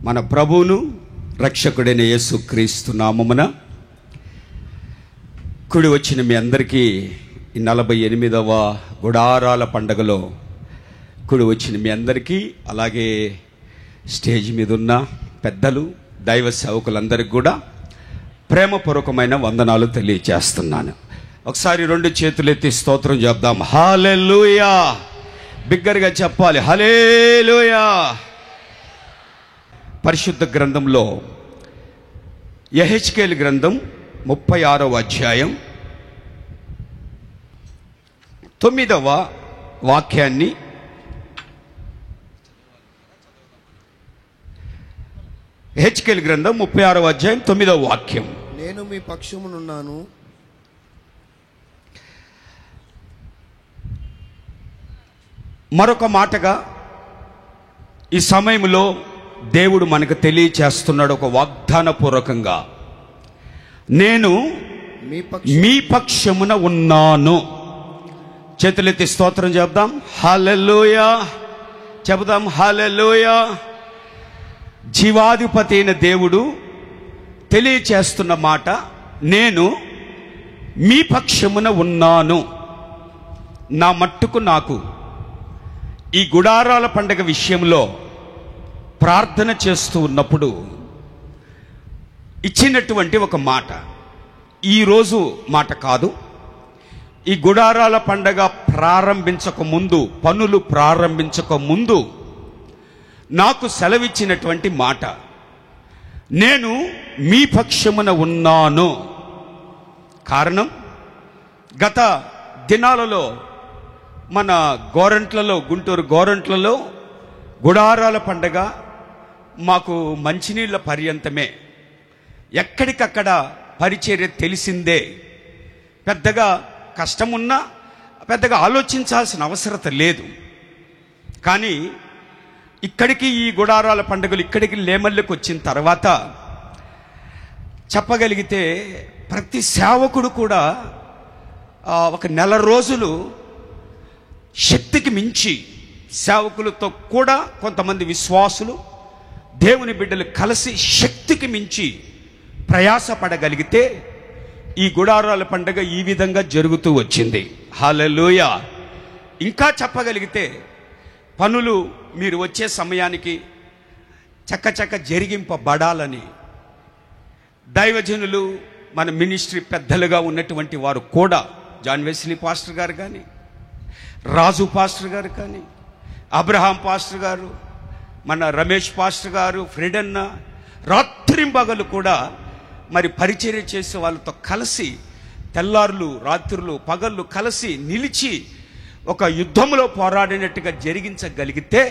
మన ప్రభువును రక్షకుడైన యేసుక్రీస్తు నామమున కూడి వచ్చిన మీ అందరికీ ఈ 48వ గుడారాల పండుగలో కూడి వచ్చిన మీ అందరికీ, అలాగే స్టేజ్ మీద ఉన్న పెద్దలు, దైవ సేవకులందరికీ కూడా ప్రేమపూర్వకమైన వందనాలు తెలియజేస్తున్నాను. ఒకసారి 2 చేతులు ఎత్తి స్తోత్రం చెప్దాం. హల్లెలూయా. బిగ్గరగా చెప్పాలి, హల్లెలూయా. పరిశుద్ధ గ్రంథంలో యెహెజ్కేలు గ్రంథం 36వ అధ్యాయం 9వ వాక్యాన్ని యెహెజ్కేలు గ్రంథం 36వ అధ్యాయం 9వ వాక్యం. నేను మీ పక్షమునున్నాను. మరొక మాటగా ఈ సమయంలో దేవుడు మనకు తెలియచేస్తున్నాడు ఒక వాగ్దాన పూర్వకంగా, నేను మీ పక్షమున ఉన్నాను. చేతులెత్తి స్తోత్రం చెప్దాం. హల్లెలూయా చెబుదాం. హల్లెలూయా. జీవాధిపతి అయిన దేవుడు తెలియచేస్తున్న మాట, నేను మీ పక్షమున ఉన్నాను. నా మట్టుకు నాకు ఈ గుడారాల పండగ విషయంలో ప్రార్థన చేస్తూ ఉన్నప్పుడు ఇచ్చినటువంటి ఒక మాట, ఈరోజు మాట కాదు, ఈ గుడారాల పండగ ప్రారంభించక ముందు, పనులు ప్రారంభించక ముందు నాకు సెలవిచ్చినటువంటి మాట, నేను మీ పక్షమున ఉన్నాను. కారణం, గత దినాలలో మన గోరంట్లలో, గుంటూరు గోరంట్లలో గుడారాల పండగ మాకు మంచినీళ్ళ పర్యంతమే, ఎక్కడికక్కడ పరిచర్య తెలిసిందే. పెద్దగా కష్టమున్నా పెద్దగా ఆలోచించాల్సిన అవసరత లేదు. కానీ ఇక్కడికి, ఈ గుడారాల పండుగలు ఇక్కడికి లేమల్లికి వచ్చిన తర్వాత చెప్పగలిగితే ప్రతి సేవకుడు కూడా ఒక నెల రోజులు శక్తికి మించి సేవకులతో కూడా కొంతమంది విశ్వాసులు, దేవుని బిడ్డలు కలిసి శక్తికి మించి ప్రయాసపడగలిగితే ఈ గుడారాల పండుగ ఈ విధంగా జరుగుతూ వచ్చింది. హల్లెలూయా. ఇంకా చెప్పగలిగితే పనులు మీరు వచ్చే సమయానికి చక్కచక్క జరిగింపబడాలని దైవజనులు, మన మినిస్ట్రీ పెద్దలుగా ఉన్నటువంటి వారు కూడా, జాన్ వెస్లీ పాస్టర్ గారు కానీ, రాజు పాస్టర్ గారు కానీ, అబ్రహాం పాస్టర్ గారు, మన రమేష్ పాస్టర్ గారు, ఫ్రెడన్న, రాత్రింబగలు కూడా మరి పరిచర్య చేసే వాళ్ళతో కలిసి తెల్లారులు రాత్రులు పగళ్ళు కలిసి నిలిచి ఒక యుద్ధంలో పోరాడినట్టుగా జరిగించగలిగితే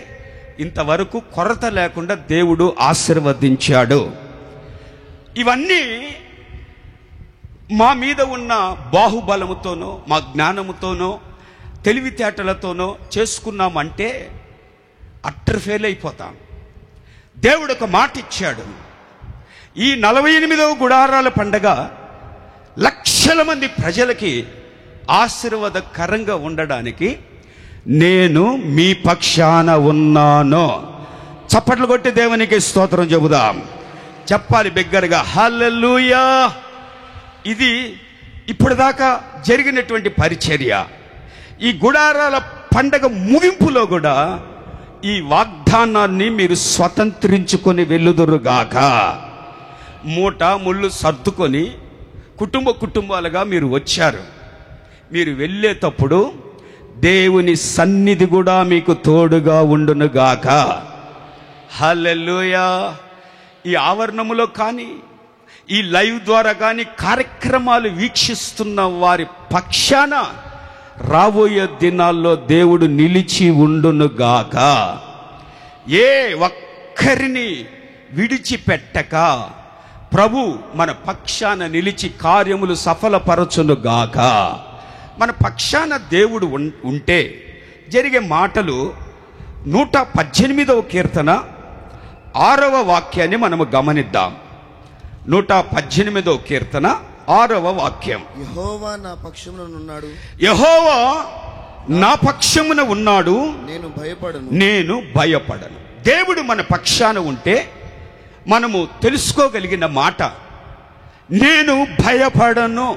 ఇంతవరకు కొరత లేకుండా దేవుడు ఆశీర్వదించాడు. ఇవన్నీ మా మీద ఉన్న బాహుబలముతోనో, మా జ్ఞానముతోనో, తెలివితేటలతోనో చేసుకున్నామంటే అట్టర్ ఫెయిల్ అయిపోతాం. దేవుడు ఒక మాట ఇచ్చాడు. ఈ 48వ గుడారాల పండగ లక్షల మంది ప్రజలకి ఆశీర్వాదకరంగా ఉండడానికి నేను మీ పక్షాన ఉన్నాను. చప్పట్లు కొట్టి దేవునికి స్తోత్రం చెబుదాం. చెప్పాలి బిగ్గరగా, హల్లెలూయా. ఇది ఇప్పటిదాకా జరిగినటువంటి పరిచర్య. ఈ గుడారాల పండగ ముగింపులో కూడా ఈ వాగ్దానాన్ని మీరు స్వతంత్రించుకొని వెళ్ళుదురుగాక. మూట ముళ్ళు సర్దుకొని కుటుంబాలుగా మీరు వచ్చారు. మీరు వెళ్ళేటప్పుడు దేవుని సన్నిధి కూడా మీకు తోడుగా ఉండునుగాక. హల్లెలూయా. ఈ ఆవరణములో కానీ, ఈ లైవ్ ద్వారా కానీ కార్యక్రమాలు వీక్షిస్తున్న వారి పక్షాన రాబోయే దినాల్లో దేవుడు నిలిచి ఉండునుగాక. ఏ ఒక్కరిని విడిచిపెట్టక ప్రభు మన పక్షాన నిలిచి కార్యములు సఫలపరచునుగాక. మన పక్షాన దేవుడు ఉంటే జరిగే మాటలు 118వ కీర్తన 6వ వాక్యాన్ని మనము గమనిద్దాం. 118వ కీర్తన 6వ వాక్యం. యెహోవా నా పక్షమున యెహోవా నా పక్షమున ఉన్నాడు, నేను భయపడను. దేవుడు మన పక్షాన ఉంటే మనము తెలుసుకోగలిగిన మాట, నేను భయపడను.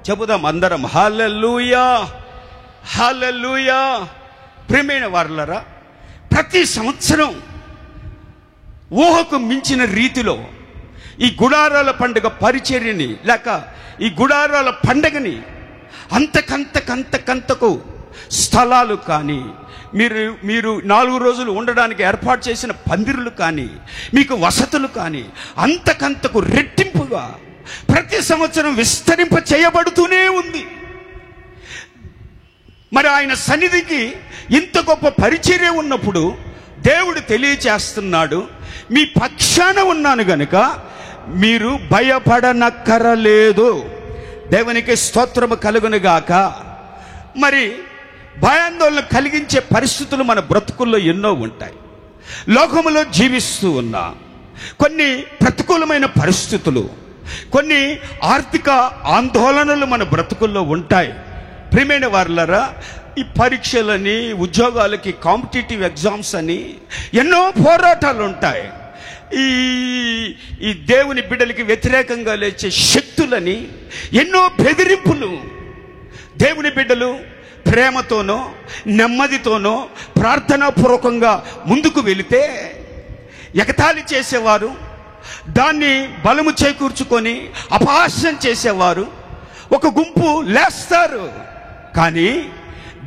చెబుదాం అందరం, హల్లెలూయా, హల్లెలూయా. ప్రియమైన వారలారా, ప్రతి సంవత్సరం ఊహకు మించిన రీతిలో ఈ గుడారాల పండుగ పరిచర్యని లేక ఈ గుడారాల పండుగని అంతకంతకు స్థలాలు కానీ, మీరు 4 రోజులు ఉండడానికి ఏర్పాటు చేసిన పందిరులు కానీ, మీకు వసతులు కానీ అంతకంతకు రెట్టింపుగా ప్రతి సంవత్సరం విస్తరింప చేయబడుతూనే ఉంది. మరి ఆయన సన్నిధికి ఇంత గొప్ప పరిచర్య ఉన్నప్పుడు దేవుడు తెలియచేస్తున్నాడు, మీ పక్షాన ఉన్నాను గనుక మీరు భయపడనక్కరలేదు. దేవునికి స్తోత్రము కలుగునుగాక. మరి భయాందోళన కలిగించే పరిస్థితులు మన బ్రతుకుల్లో ఎన్నో ఉంటాయి. లోకములో జీవిస్తూ ఉన్నా కొన్ని ప్రతికూలమైన పరిస్థితులు, కొన్ని ఆర్థిక ఆందోళనలు మన బ్రతుకుల్లో ఉంటాయి. ప్రియమైన వారలారా, ఈ పరీక్షలని, ఉద్యోగాలకి, కాంపిటేటివ్ ఎగ్జామ్స్ అని ఎన్నో పోరాటాలు ఉంటాయి. ఈ దేవుని బిడ్డలకి వ్యతిరేకంగా లేచే శక్తులని, ఎన్నో బెదిరింపులు. దేవుని బిడ్డలు ప్రేమతోనో నెమ్మదితోనో ప్రార్థనాపూర్వకంగా ముందుకు వెళితే ఎగతాళి చేసేవారు, దాన్ని బలము చేకూర్చుకొని అపహాస్యం చేసేవారు ఒక గుంపు లేస్తారు. కానీ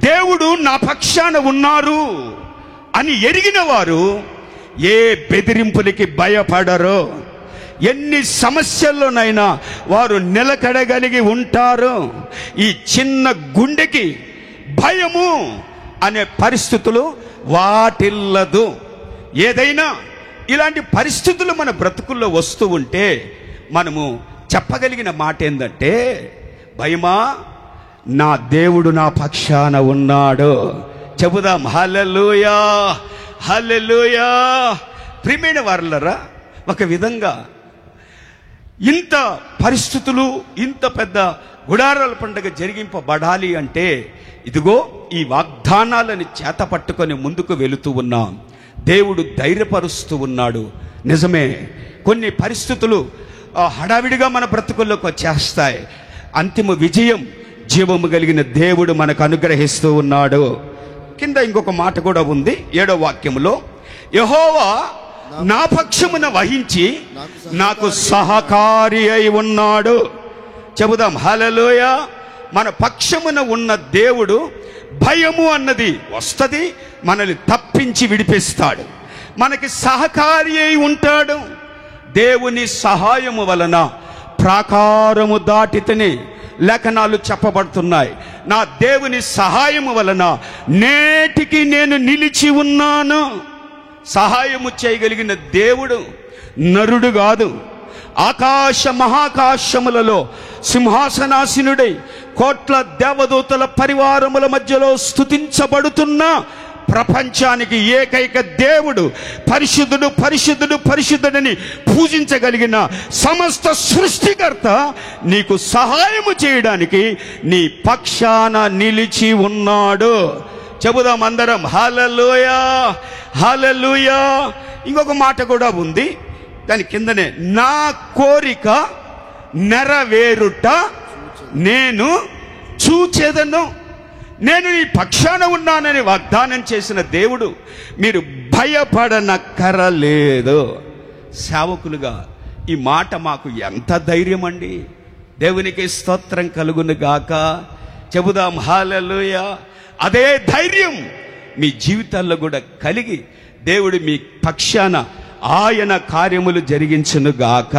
దేవుడు నా పక్షాన ఉన్నారు అని ఎరిగిన వారు ఏ బెదిరింపులకి భయపడరు. ఎన్ని సమస్యల్లోనైనా వారు నిలకడగలిగి ఉంటారు. ఈ చిన్న గుండెకి భయము అనే పరిస్థితులు వాటిల్లదు. ఏదైనా ఇలాంటి పరిస్థితులు మన బ్రతుకుల్లో వస్తూ ఉంటే మనము చెప్పగలిగిన మాట ఏంటంటే, భయమా, నా దేవుడు నా పక్షాన ఉన్నాడు. చెబుదాం, హల్లెలూయా, హల్లెలూయా. ప్రియమైన వారలారా, ఒక విధంగా ఇంత పరిస్థితులు, ఇంత పెద్ద గుడారాల పండుగ జరిగింపబడాలి అంటే ఇదిగో ఈ వాగ్దానాలని చేత పట్టుకొని ముందుకు వెళుతూ ఉన్నాం. దేవుడు ధైర్యపరుస్తూ ఉన్నాడు. నిజమే, కొన్ని పరిస్థితులు హడావిడిగా మన బ్రతుకుల్లోకి వచ్చేస్తాయి. అంతిమ విజయం జీవము కలిగిన దేవుడు మనకు అనుగ్రహిస్తూ ఉన్నాడు. కింద ఇంకొక మాట కూడా ఉంది 7వ వాక్యములో, యెహోవా నా పక్షమున వహించి నాకు సహకారి అయి ఉన్నాడు. చెబుదాం, హల్లెలూయా. మన పక్షమున ఉన్న దేవుడు భయము అన్నది వస్తుంది, మనల్ని తప్పించి విడిపిస్తాడు, మనకి సహకారి అయి ఉంటాడు. దేవుని సహాయము వలన ప్రాకారము దాటితేనే లేఖనాలు చెప్పబడుతున్నాయి. నా దేవుని సహాయము వలన నేటికి నేను నిలిచి ఉన్నాను. సహాయము చేయగలిగిన దేవుడు నరుడు కాదు. ఆకాశ మహాకాశములలో సింహాసనాసీనుడై కోట్ల దేవదూతల పరివారముల మధ్యలో స్తుతించబడుతున్న ప్రపంచానికి ఏకైక దేవుడు, పరిశుద్ధుడు పరిశుద్ధుడు పరిశుద్ధుడని పూజించగలిగిన సమస్త సృష్టికర్త నీకు సహాయము చేయడానికి నీ పక్షాన నిలిచి ఉన్నాడు. చెబుదాం అందరం, హల్లెలూయా, హల్లెలూయా. ఇంకొక మాట కూడా ఉంది దాని కిందనే, నా కోరిక నెరవేరుట నేను చూచెదను. నేను ఈ పక్షాన ఉన్నానని వాగ్దానం చేసిన దేవుడు మీరు భయపడనక్కరలేదు. సేవకులుగా ఈ మాట మాకు ఎంత ధైర్యం అండి. దేవునికి స్తోత్రం కలుగును గాక. చెబుదాం, హల్లెలూయా. అదే ధైర్యం మీ జీవితాల్లో కూడా కలిగి దేవుడు మీ పక్షాన ఆయన కార్యములు జరిగించును గాక,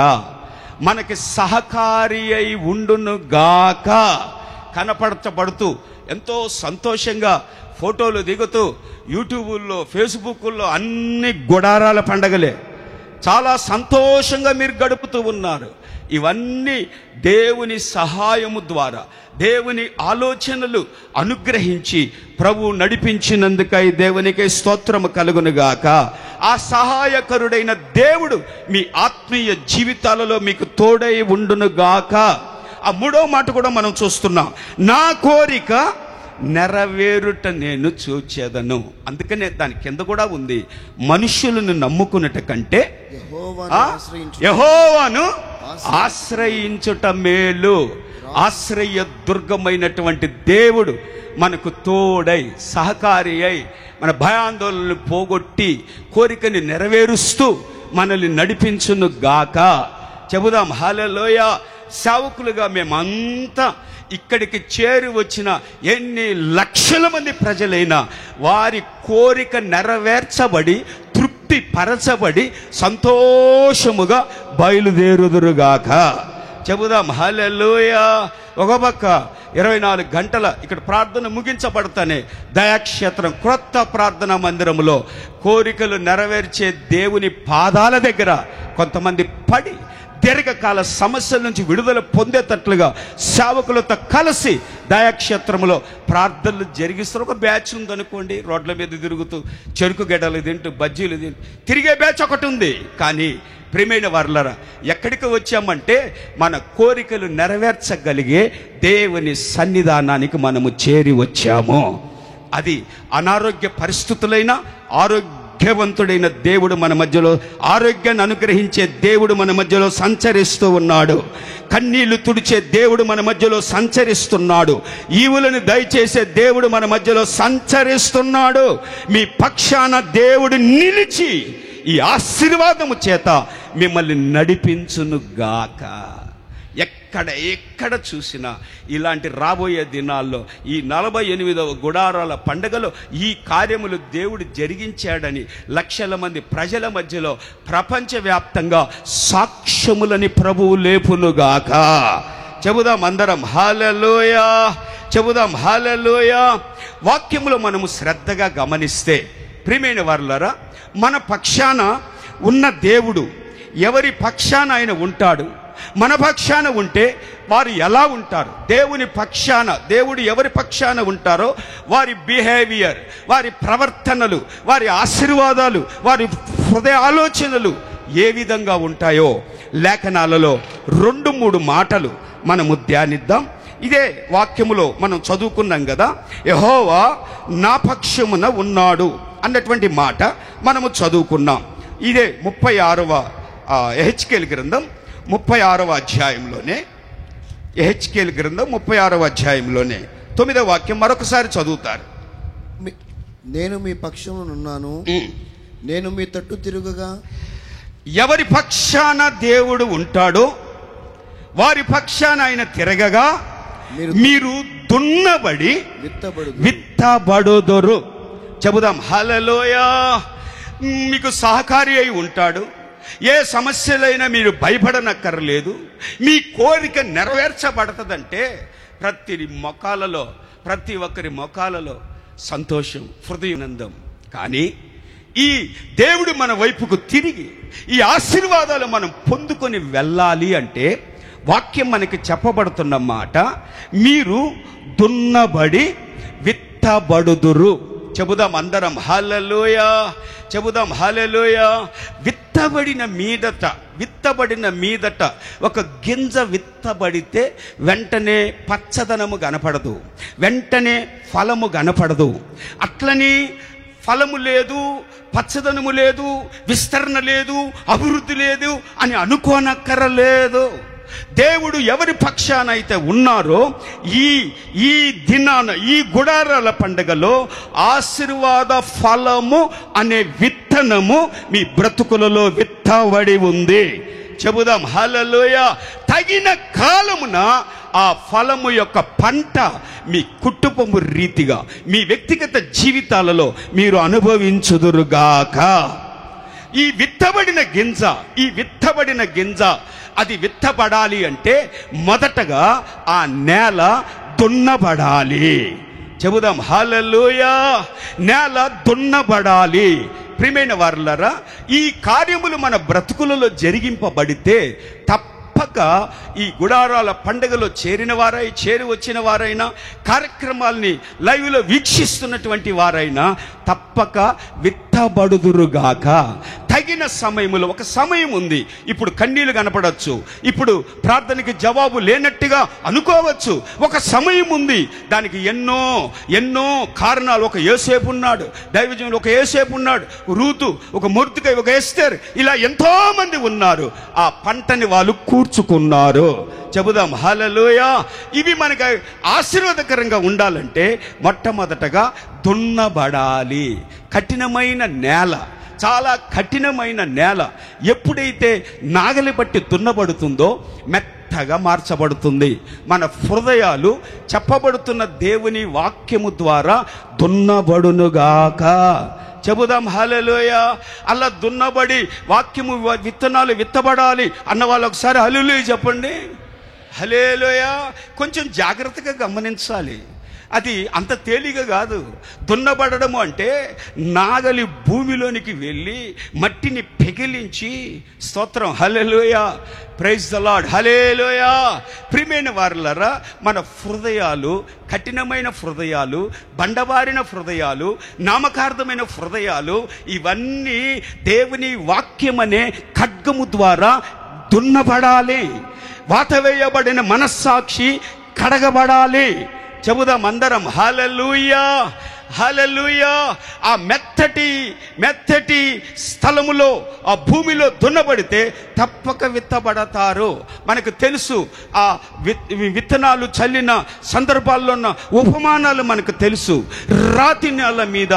మనకి సహకారి అయి ఉండును గాక. కనపడతబడుతూ ఎంతో సంతోషంగా ఫోటోలు దిగుతూ యూట్యూబుల్లో, ఫేస్బుక్లో అన్ని గుడారాల పండగలే. చాలా సంతోషంగా మీరు గడుపుతూ ఉన్నారు. ఇవన్నీ దేవుని సహాయము ద్వారా, దేవుని ఆలోచనలు అనుగ్రహించి ప్రభు నడిపించినందుకై దేవునికి స్తోత్రము కలుగునుగాక. ఆ సహాయకరుడైన దేవుడు మీ ఆత్మీయ జీవితాలలో మీకు తోడై ఉండునుగాక. ఆ 3వ మాట కూడా మనం చూస్తున్నాం, నా కోరిక నెరవేరుట నేను చూచేదను. అందుకనే దాని కింద కూడా ఉంది, మనుషులను నమ్ముకున్నట కంటే యెహోవాను ఆశ్రయించుట మేలు. ఆశ్రయ దుర్గమైనటువంటి దేవుడు మనకు తోడై సహకారి అయి మన భయాందోళనలు పోగొట్టి కోరికని నెరవేరుస్తూ మనల్ని నడిపించును గాక. చెబుదాం హల్లెలూయా. సేవకులుగా మేమంతా ఇక్కడికి చేరి వచ్చిన ఎన్ని లక్షల మంది ప్రజలైనా వారి కోరిక నెరవేర్చబడి తృప్తి పరచబడి సంతోషముగా బయలుదేరుదురుగాక. చెబుదాం హల్లెలూయా. ఒక పక్క 24 గంటల ఇక్కడ ప్రార్థన ముగించబడతానే దయాక్షేత్రం క్రొత్త ప్రార్థనా మందిరంలో కోరికలు నెరవేర్చే దేవుని పాదాల దగ్గర కొంతమంది పడి దీర్ఘకాల సమస్యల నుంచి విడుదల పొందేటట్లుగా సేవకులతో కలిసి దయాక్షేత్రంలో ప్రార్థనలు జరిగిస్తారు. ఒక బ్యాచ్ ఉందనుకోండి, రోడ్ల మీద తిరుగుతూ చెరుకు గడ్డలు తింటూ బజ్జీలు తింటూ తిరిగే బ్యాచ్ ఒకటి ఉంది. కానీ ప్రియమైన వారలారా, ఎక్కడికి వచ్చామంటే మన కోరికలు నెరవేర్చగలిగే దేవుని సన్నిధానానికి మనము చేరి వచ్చాము. అది అనారోగ్య పరిస్థితులైన ఆరోగ్యవంతుడైన దేవుడు మన మధ్యలో, ఆరోగ్యాన్ని అనుగ్రహించే దేవుడు మన మధ్యలో సంచరిస్తూ ఉన్నాడు. కన్నీళ్లు తుడిచే దేవుడు మన మధ్యలో సంచరిస్తున్నాడు. ఈవులను దయచేసే దేవుడు మన మధ్యలో సంచరిస్తున్నాడు. మీ పక్షాన దేవుడు నిలిచి ఈ ఆశీర్వాదము చేత మిమ్మల్ని నడిపించును గాక. ఎక్కడ చూసినా ఇలాంటి రాబోయే దినాల్లో ఈ 48వ గుడారాల పండుగలో ఈ కార్యములు దేవుడు జరిగించాడని లక్షల మంది ప్రజల మధ్యలో ప్రపంచవ్యాప్తంగా సాక్ష్యములని ప్రభువు లేపునుగాక. చెబుదాం అందరం హల్లెలూయా. చెబుదాం హల్లెలూయా. వాక్యములో మనము శ్రద్ధగా గమనిస్తే ప్రియమైన వారలారా, మన పక్షాన ఉన్న దేవుడు ఎవరి పక్షాన ఆయన ఉంటాడు, మన పక్షాన ఉంటే వారు ఎలా ఉంటారు, దేవుని పక్షాన దేవుడు ఎవరి పక్షాన ఉంటారో వారి బిహేవియర్, వారి ప్రవర్తనలు, వారి ఆశీర్వాదాలు, వారి హృదయ ఆలోచనలు ఏ విధంగా ఉంటాయో లేఖనాలలో 2-3 మాటలు మనము ధ్యానిద్దాం. ఇదే వాక్యములో మనం చదువుకున్నాం కదా, యెహోవా నా పక్షమున ఉన్నాడు అన్నటువంటి మాట మనము చదువుకున్నాం. ఇదే 36వ యెహెజ్కేలు గ్రంథం 36వ అధ్యాయంలోనే, యెహెజ్కేలు గ్రంథం 36వ అధ్యాయంలోనే 9వ వాక్యం మరొకసారి చదువుతారు. నేను మీ పక్షమునున్నాను, నేను మీ తట్టు తిరుగుగా. ఎవరి పక్షాన దేవుడు ఉంటాడో వారి పక్షాన ఆయన తిరగగా మీరు దున్నబడి విత్తబడుదురు. చెబుదాం హల్లెలూయా. మీకు సహకారి అయి ఉంటాడు. ఏ సమస్యలైనా మీరు భయపడనక్కర్లేదు. మీ కోరిక నెరవేర్చబడుతుందంటే ప్రతి ఒక్కరి మొఖాలలో సంతోషం, హృదయానందం. కానీ ఈ దేవుడు మన వైపుకు తిరిగి ఈ ఆశీర్వాదాలు మనం పొందుకొని వెళ్ళాలి అంటే వాక్యం మనకి చెప్పబడుతున్న మాట, మీరు దున్నబడి విత్తబడుదురు. చెబుదాం అందరం హల్లెలూయా. చెబుదాం హల్లెలూయా. విత్తబడిన మీదట ఒక గింజ విత్తబడితే వెంటనే పచ్చదనము కనపడదు, వెంటనే ఫలము కనపడదు. అట్లని ఫలము లేదు, పచ్చదనము లేదు, విస్తరణ లేదు, అభివృద్ధి లేదు అని అనుకోనక్కరలేదు. దేవుడు ఎవరి పక్షాన అయితే ఉన్నారో ఈ దినాన ఈ గుడారాల పండుగలో ఆశీర్వాద ఫలము అనే విత్తనము మీ బ్రతుకులలో విత్తబడి ఉంది. చెబుదాం హల్లెలూయా. తగిన కాలమున ఆ ఫలము యొక్క పంట మీ కుటుంబము రీతిగా మీ వ్యక్తిగత జీవితాలలో మీరు అనుభవించుదురుగాక. ఈ విత్తబడిన గింజ అది విత్తబడాలి అంటే మొదటగా ఆ నేల దున్నబడాలి. చెబుదాం హల్లెలూయా. నేల దున్నబడాలి. ప్రియమైన వారలారా, ఈ కార్యములు మన బ్రతుకులలో జరిగింపబడితే తప్పక ఈ గుడారాల పండుగలో చేరి వచ్చిన వారైనా, కార్యక్రమాల్ని లైవ్లో వీక్షిస్తున్నటువంటి వారైనా తప్పక విత్తబడుదురుగాక. తగిన సమయములో, ఒక సమయం ఉంది, ఇప్పుడు కన్నీళ్లు కనపడవచ్చు, ఇప్పుడు ప్రార్థనకి జవాబు లేనట్టుగా అనుకోవచ్చు, ఒక సమయం ఉంది, దానికి ఎన్నో ఎన్నో కారణాలు. ఒక యోసేపు ఉన్నాడు, దైవజనుడు ఒక యోసేపు ఉన్నాడు, రూతు, ఒక మొర్దెకై, ఒక ఎస్తేర్, ఇలా ఎంతో మంది ఉన్నారు. ఆ పంటని వాళ్ళు కూర్చుకున్నారు. చెబుదాం హల్లెలూయా. ఇవి మనకి ఆశీర్వాదకరంగా ఉండాలంటే మొట్టమొదటగా దున్నబడాలి. కఠినమైన నేల, చాలా కఠినమైన నేల ఎప్పుడైతే నాగలి బట్టి దున్నబడుతుందో మెత్తగా మార్చబడుతుంది. మన హృదయాలు చెప్పబడుతున్న దేవుని వాక్యము ద్వారా దున్నబడునుగాక. చెబుదాం హల్లెలూయా. అలా దున్నబడి వాక్యము విత్తనాలు విత్తబడాలి అన్న వాళ్ళు ఒకసారి హల్లెలూయా చెప్పండి. హల్లెలూయా. కొంచెం జాగ్రత్తగా గమనించాలి. అది అంత తేలిక కాదు. దున్నబడము అంటే నాగలి భూమిలోనికి వెళ్ళి మట్టిని పెగిలించి, స్తోత్రం హల్లెలూయా, ప్రైజ్ ద లార్డ్, హల్లెలూయా. ప్రియమైన వారలారా, మన హృదయాలు కఠినమైన హృదయాలు, బండబారిన హృదయాలు, నామకార్థమైన హృదయాలు, ఇవన్నీ దేవుని వాక్యం అనే ఖడ్గము ద్వారా దున్నబడాలి. వాతవేయబడిన మనస్సాక్షి కడగబడాలి. చెబుదాం అందరం హల్లెలూయా, హల్లెలూయా. ఆ మెత్తటి మెత్తటి స్థలములో, ఆ భూమిలో దున్నబడితే తప్పక విత్తబడతారు. మనకు తెలుసు, ఆ విత్తనాలు చల్లిన సందర్భాల్లో ఉన్న ఉపమానాలు మనకు తెలుసు. రాతి నేల మీద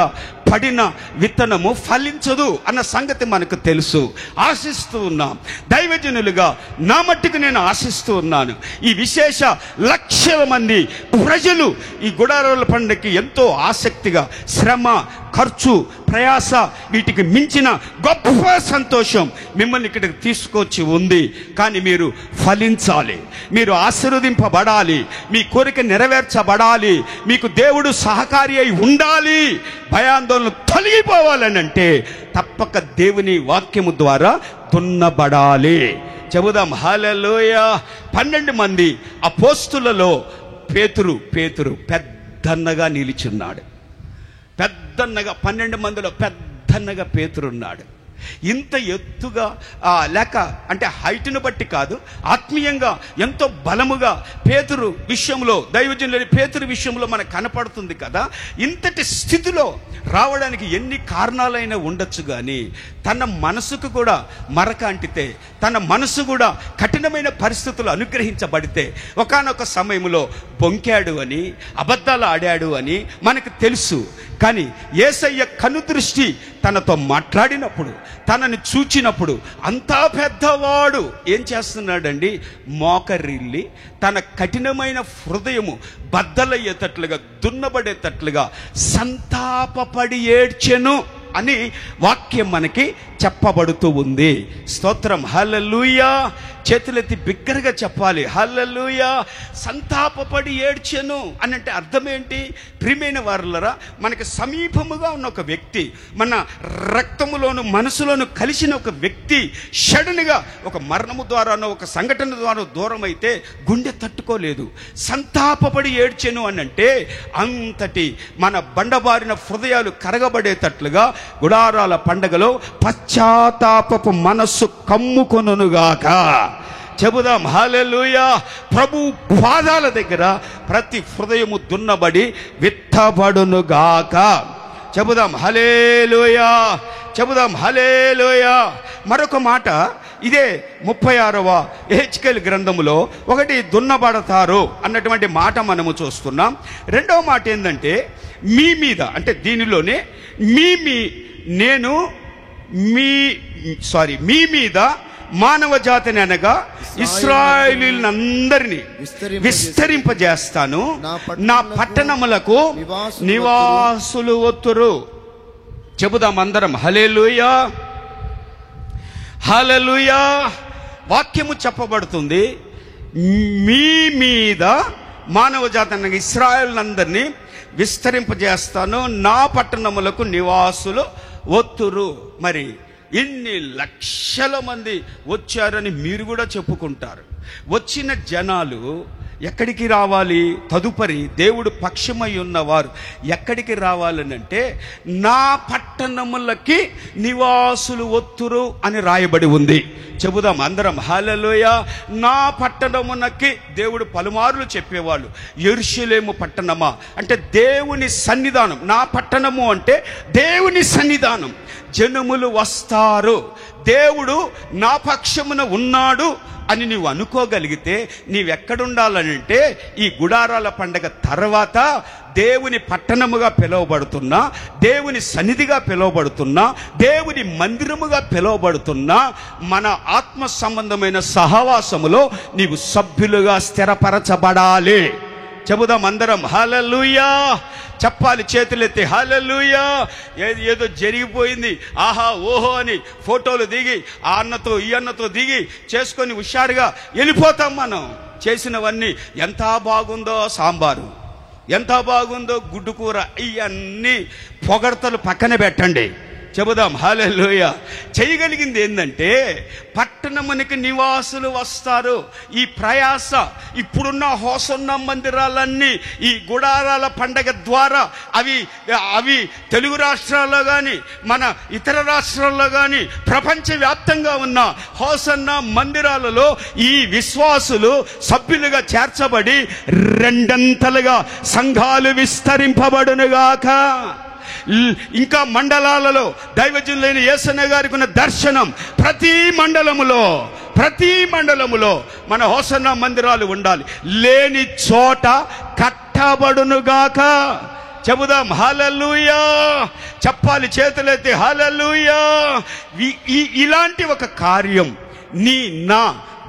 పడిన విత్తనము ఫలించదు అన్న సంగతి మనకు తెలుసు. ఆశిస్తూ ఉన్నాం. దైవజనులుగా నా మట్టుకు నేను ఆశిస్తూ ఉన్నాను. ఈ విశేష లక్షల మంది ప్రజలు ఈ గుడారాల పండుగకి ఎంతో ఆసక్తిగా, శ్రమ, ఖర్చు, ప్రయాస, వీటికి మించిన గొప్ప సంతోషం మిమ్మల్ని ఇక్కడికి తీసుకొచ్చి ఉంది. కానీ మీరు ఫలించాలి, మీరు ఆశీర్వదింపబడాలి, మీ కోరిక నెరవేర్చబడాలి, మీకు దేవుడు సహకారి అయి ఉండాలి, భయాందోళన తొలగిపోవాలని అంటే తప్పక దేవుని వాక్యము ద్వారా దున్నబడాలి. చెబుదాం హల్లెలూయా. 12 మంది అపోస్తులలో పేతురు పెద్దన్నగా నిలిచున్నాడు. పెద్దన్నగా 12 మందిలో పెద్దన్నగా పేతురున్నాడు. ఇంత ఎత్తుగా లేక అంటే హైట్ను బట్టి కాదు, ఆత్మీయంగా ఎంతో బలముగా పేతురు విషయంలో, దైవజనుల పేతురు విషయంలో మనకు కనపడుతుంది కదా. ఇంతటి స్థితిలో రావడానికి ఎన్ని కారణాలైనా ఉండొచ్చు, కానీ తన మనసుకు కూడా మరక అంటితే, తన మనసు కూడా కఠినమైన పరిస్థితులు అనుగ్రహించబడితే, ఒకానొక సమయంలో బొంకాడు అని, అబద్ధాలు ఆడాడు అని మనకు తెలుసు. కానీ యేసయ్య కనుదృష్టి తనతో మాట్లాడినప్పుడు, తనని చూచినప్పుడు, అంతా పెద్దవాడు ఏం చేస్తున్నాడండి, మోకరిల్లి తన కఠినమైన హృదయము బద్దలయ్యేటట్లుగా, దున్నబడేటట్లుగా సంతాపపడి ఏడ్చెను అని వాక్యం మనకి చెప్పబడుతూ ఉంది. స్తోత్రం హల్లెలూయా. చేతులెత్తి బిగ్గరగా చెప్పాలి హల్లెలూయా. సంతాపపడి ఏడ్చెను అని అంటే అర్థం ఏంటి? ప్రియమైన వారలారా, మనకి సమీపముగా ఉన్న ఒక వ్యక్తి, మన రక్తములోను మనసులోను కలిసిన ఒక వ్యక్తి సడన్గా ఒక మరణము ద్వారానో, ఒక సంఘటన ద్వారా దూరం అయితే గుండె తట్టుకోలేదు. సంతాపపడి ఏడ్చెను అని అంటే అంతటి మన బండబారిన హృదయాలు కరగబడేటట్లుగా గుడారాల పండగలో పశ్చాత్తాపపు మనస్సు కమ్ముకొనుగాక. చెబుదాం హల్లెలూయా. ప్రభు పాదాల దగ్గర ప్రతి హృదయము దున్నబడి విత్తబడునుగాక. చెబుదాం హల్లెలూయా, చెబుదాం హల్లెలూయా. మరొక మాట ఇదే 36వ యెహెజ్కేలు గ్రంథములో ఒకటి దున్నబడతారు అన్నటువంటి మాట మనము చూస్తున్నాం. రెండవ మాట ఏంటంటే మీ మీద, అంటే దీనిలోనే మీ మీద మానవ జాతిని అనగా ఇశ్రాయేలీయులందరినీ విస్తరింపజేస్తాను, నా పట్టణములకు నివాసులు వత్తురు. చెబుదాం అందరం హల్లెలూయా, హల్లెలూయా. వాక్యము చెప్పబడుతుంది, మీ మీద మానవ జాతి అనగా ఇశ్రాయేలీయులందరినీ విస్తరింపజేస్తాను, నా పట్టణములకు నివాసులు వత్తురు. మరి ఇన్ని లక్షల మంది వచ్చారని మీరు కూడా చెప్పుకుంటారు. వచ్చిన జనాలు ఎక్కడికి రావాలి? తదుపరి దేవుడు పక్షమై ఉన్నవారు ఎక్కడికి రావాలనంటే, నా పట్టణములకి నివాసులు ఒత్తురు అని రాయబడి ఉంది. చెబుదాం అందరం హల్లెలూయా. నా పట్టణమునకి దేవుడు పలుమార్లు చెప్పేవాళ్ళు, యెరూషలేము పట్టణమా అంటే దేవుని సన్నిధానం. నా పట్టణము అంటే దేవుని సన్నిధానం. జనములు వస్తారు, దేవుడు నా పక్షమున ఉన్నాడు అని నీవు అనుకోగలిగితే నీవెక్కడుండాలనంటే, ఈ గుడారాల పండగ తర్వాత దేవుని పట్టణముగా పిలువబడుతున్నా, దేవుని సన్నిధిగా పిలువబడుతున్నా, దేవుని మందిరముగా పిలువబడుతున్నా మన ఆత్మ సంబంధమైన సహవాసములో నీవు సభ్యులుగా స్థిరపరచబడాలి. చెబుదాం అందరం హల్లెలూయా. చెప్పాలి చేతులెత్తి హల్లెలూయా. ఏదో జరిగిపోయింది ఆహా ఓహో అని ఫోటోలు దిగి ఆ అన్నతో ఈ అన్నతో దిగి చేసుకొని హుషారుగా వెళ్ళిపోతాం. మనం చేసినవన్నీ ఎంత బాగుందో సాంబారు, ఎంత బాగుందో గుడ్డు కూర, ఇవన్నీ పొగడతలు పక్కన పెట్టండి. చెబుదాం హల్లెలూయా. చేయగలిగింది ఏంటంటే, పట్టణమునికి నివాసులు వస్తారు. ఈ ప్రయాస ఇప్పుడున్న హోసన్న మందిరాలన్నీ ఈ గుడారాల పండగ ద్వారా అవి తెలుగు రాష్ట్రాల్లో కానీ మన ఇతర రాష్ట్రాల్లో కానీ ప్రపంచవ్యాప్తంగా ఉన్న హోసన్న మందిరాలలో ఈ విశ్వాసులు సభ్యులుగా చేర్చబడి రెండంతలుగా సంఘాలు విస్తరింపబడునుగాక. ఇంకా మండలాలలో దైవజనులైన యేసన్న గారికి ఉన్న దర్శనం ప్రతి మండలములో మన హోసన్న మందిరాలు ఉండాలి. లేని చోట కట్టబడునుగాక. చెబుదాం హల్లెలూయా. చెప్పాలి చేతులెత్తి హల్లెలూయా. ఇలాంటి ఒక కార్యం నా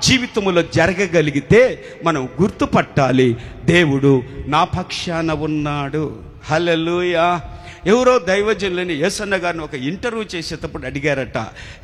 జీవితంలో జరగగలిగితే మనం గుర్తుపట్టాలి, దేవుడు నా పక్షాన ఉన్నాడు. హల్లెలూయా. ఎవరో దైవజనులని యేసన్న గారిని ఒక ఇంటర్వ్యూ చేసేటప్పుడు అడిగారట,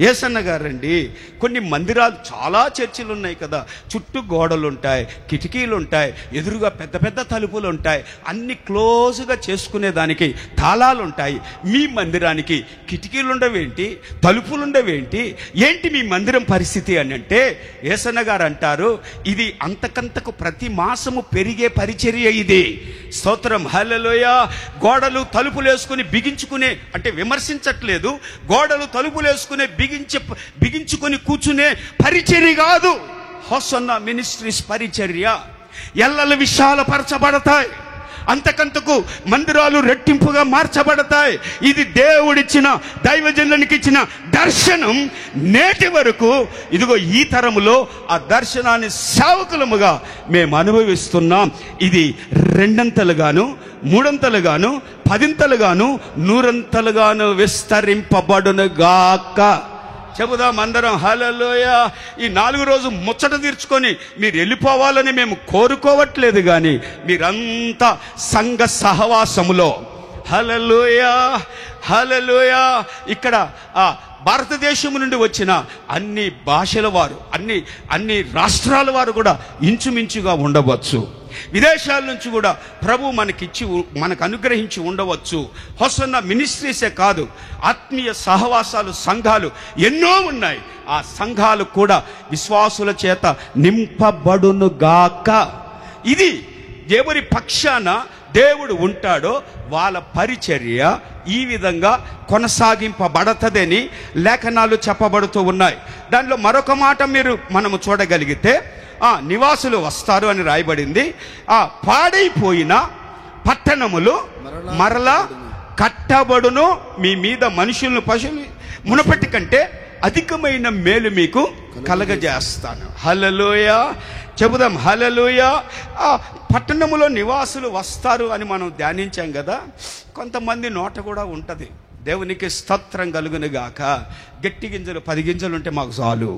యేసన్న గారండి కొన్ని మందిరాలు చాలా చర్చిలు ఉన్నాయి కదా, చుట్టూ గోడలు ఉంటాయి, కిటికీలు ఉంటాయి, ఎదురుగా పెద్ద పెద్ద తలుపులు ఉంటాయి, అన్ని క్లోజ్గా చేసుకునేదానికి తాళాలు ఉంటాయి, మీ మందిరానికి కిటికీలు ఉండవేంటి, తలుపులు ఉండవేంటి, ఏంటి మీ మందిరం పరిస్థితి అని అంటే, యేసన్న గారు అంటారు, ఇది అంతకంతకు ప్రతి మాసము పెరిగే పరిచర్య ఇది. స్తోత్రం హల్లెలూయా. గోడలు తలుపులు వేసుకుని బిగించుకునే అంటే విమర్శించట్లేదు, గోడలు తలుపులు వేసుకునే బిగించుకుని కూర్చునే పరిచర్య కాదు హోసన్న మినిస్ట్రీస్ పరిచర్య. ఎల్లలు విశాలపరచబడతాయి, అంతకంతకు మందిరాలు రెట్టింపుగా మార్చబడతాయి. ఇది దేవుడిచ్చిన దైవజనునికి ఇచ్చిన దర్శనం. నేటి వరకు ఇదిగో ఈ తరములో ఆ దర్శనాన్ని సేవకులముగా మేము అనుభవిస్తున్నాం. ఇది రెండంతలుగాను, మూడంతలుగాను, పదింతలుగాను, నూరంతలుగాను విస్తరింపబడునుగాక. చెబుదాం అందరం హల్లెలూయా. ఈ 4 రోజు ముచ్చట తీర్చుకొని మీరు వెళ్ళిపోవాలని మేము కోరుకోవట్లేదు, కానీ మీరంతా సంఘ సహవాసములో హల్లెలూయా హల్లెలూయా. ఇక్కడ భారతదేశం నుండి వచ్చిన అన్ని భాషల వారు, అన్ని రాష్ట్రాల వారు కూడా ఇంచుమించుగా ఉండవచ్చు. విదేశాల నుంచి కూడా ప్రభు మనకు అనుగ్రహించి ఉండవచ్చు. హోసన్న మినిస్ట్రీసే కాదు, ఆత్మీయ సహవాసాలు సంఘాలు ఎన్నో ఉన్నాయి. ఆ సంఘాలు కూడా విశ్వాసుల చేత నింపబడునుగాక. ఇది ఎవరి పక్షాన దేవుడు ఉంటాడో వాళ్ళ పరిచర్య ఈ విధంగా కొనసాగింపబడతదని లేఖనాలు చెప్పబడుతూ ఉన్నాయి. దానిలో మరొక మాట మనము చూడగలిగితే, నివాసులు వస్తారు అని రాయబడింది. పాడైపోయిన పట్టణములు మరలా కట్టబడును, మీ మీద మనుషులను పశువులు మునపటి కంటే అధికమైన మేలు మీకు కలగజేస్తాను. హల్లెలూయా. చెబుదాం హల్లెలూయా. పట్టణములో నివాసులు వస్తారు అని మనం ధ్యానించాం కదా. కొంతమంది నోట కూడా ఉంటుంది, దేవునికి స్తోత్రం కలుగునుగాక, గట్టి గింజలు 10 గింజలుంటే మాకు చాలు,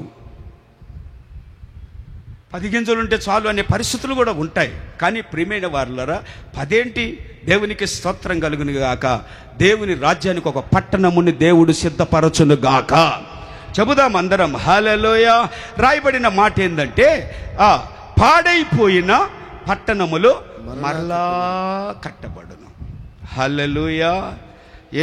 10 గింజలుంటే చాలు అనే పరిస్థితులు కూడా ఉంటాయి. కానీ ప్రియమైన వారులారా, 10 ఏంటి, దేవునికి స్తోత్రం కలుగునుగాక. దేవుని రాజ్యానికి ఒక పట్టణముని దేవుడు సిద్ధపరచునుగాక. చెబుదాం అందరం హల్లెలూయా. రాయబడిన మాట ఏంటంటే, పాడైపోయిన పట్టణములు మరలా కట్టబడును. హల్లెలూయా.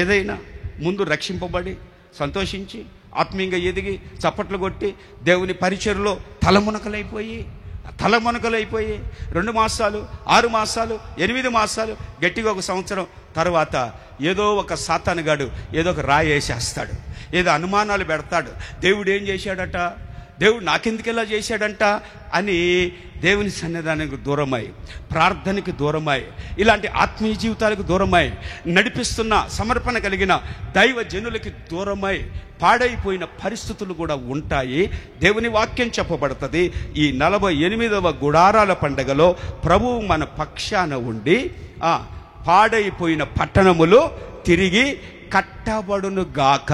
ఏదైనా ముందు రక్షింపబడి సంతోషించి ఆత్మీయంగా ఎదిగి చప్పట్లు కొట్టి దేవుని పరిచర్లో తలమునకలైపోయి తలమునకలు అయిపోయి 2 మాసాలు, 6 మాసాలు, 8 మాసాలు, గట్టిగా 1 సంవత్సరం తర్వాత ఏదో ఒక సాతానుగాడు ఏదో ఒక రాయి వేసేస్తాడు, ఏదో అనుమానాలు పెడతాడు. దేవుడు ఏం చేశాడట, దేవుడు నాకెందుకు ఇలా చేశాడంట అని దేవుని సన్నిధానానికి దూరమై, ప్రార్థనకి దూరమై, ఇలాంటి ఆత్మీయ జీవితాలకు దూరమై, నడిపిస్తున్న సమర్పణ కలిగిన దైవ జనులకి దూరమై పాడైపోయిన పరిస్థితులు కూడా ఉంటాయి. దేవుని వాక్యం చెప్పబడుతుంది. ఈ 48వ గుడారాల పండగలో ప్రభువు మన పక్షాన ఉండి పాడైపోయిన పట్టణములు తిరిగి కట్టబడును గాక.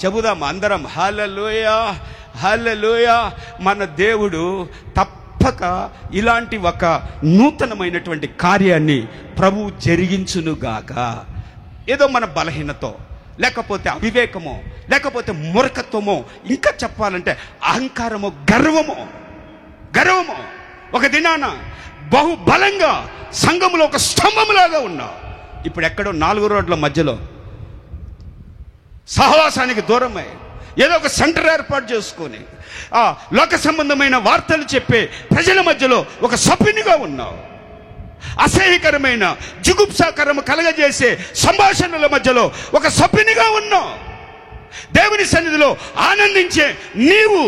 చెబుదాం అందరం హల్లెలూయా, హల్లెలూయా. మన దేవుడు తప్పక ఇలాంటి ఒక నూతనమైనటువంటి కార్యాన్ని ప్రభువు జరిగించునుగాక. ఏదో మన బలహీనతో, లేకపోతే అవివేకమో, లేకపోతే మూర్ఖత్వమో, ఇంకా చెప్పాలంటే అహంకారమో, గర్వమో ఒక దినాన బహుబలంగా సంఘములో ఒక స్తంభములాగా ఉన్నా, ఇప్పుడు ఎక్కడో 4 రోడ్ల మధ్యలో సహవాసానికి దూరమై ఏదో ఒక సెంటర్ ఏర్పాటు చేసుకొని లోక సంబంధమైన వార్తలు చెప్పే ప్రజల మధ్యలో ఒక సభ్యునిగా ఉన్నావు. అసహ్యకరమైన జుగుప్సాకరము కలగజేసే సంభాషణల మధ్యలో ఒక సభ్యునిగా ఉన్నావు. దేవుని సన్నిధిలో ఆనందించే నీవు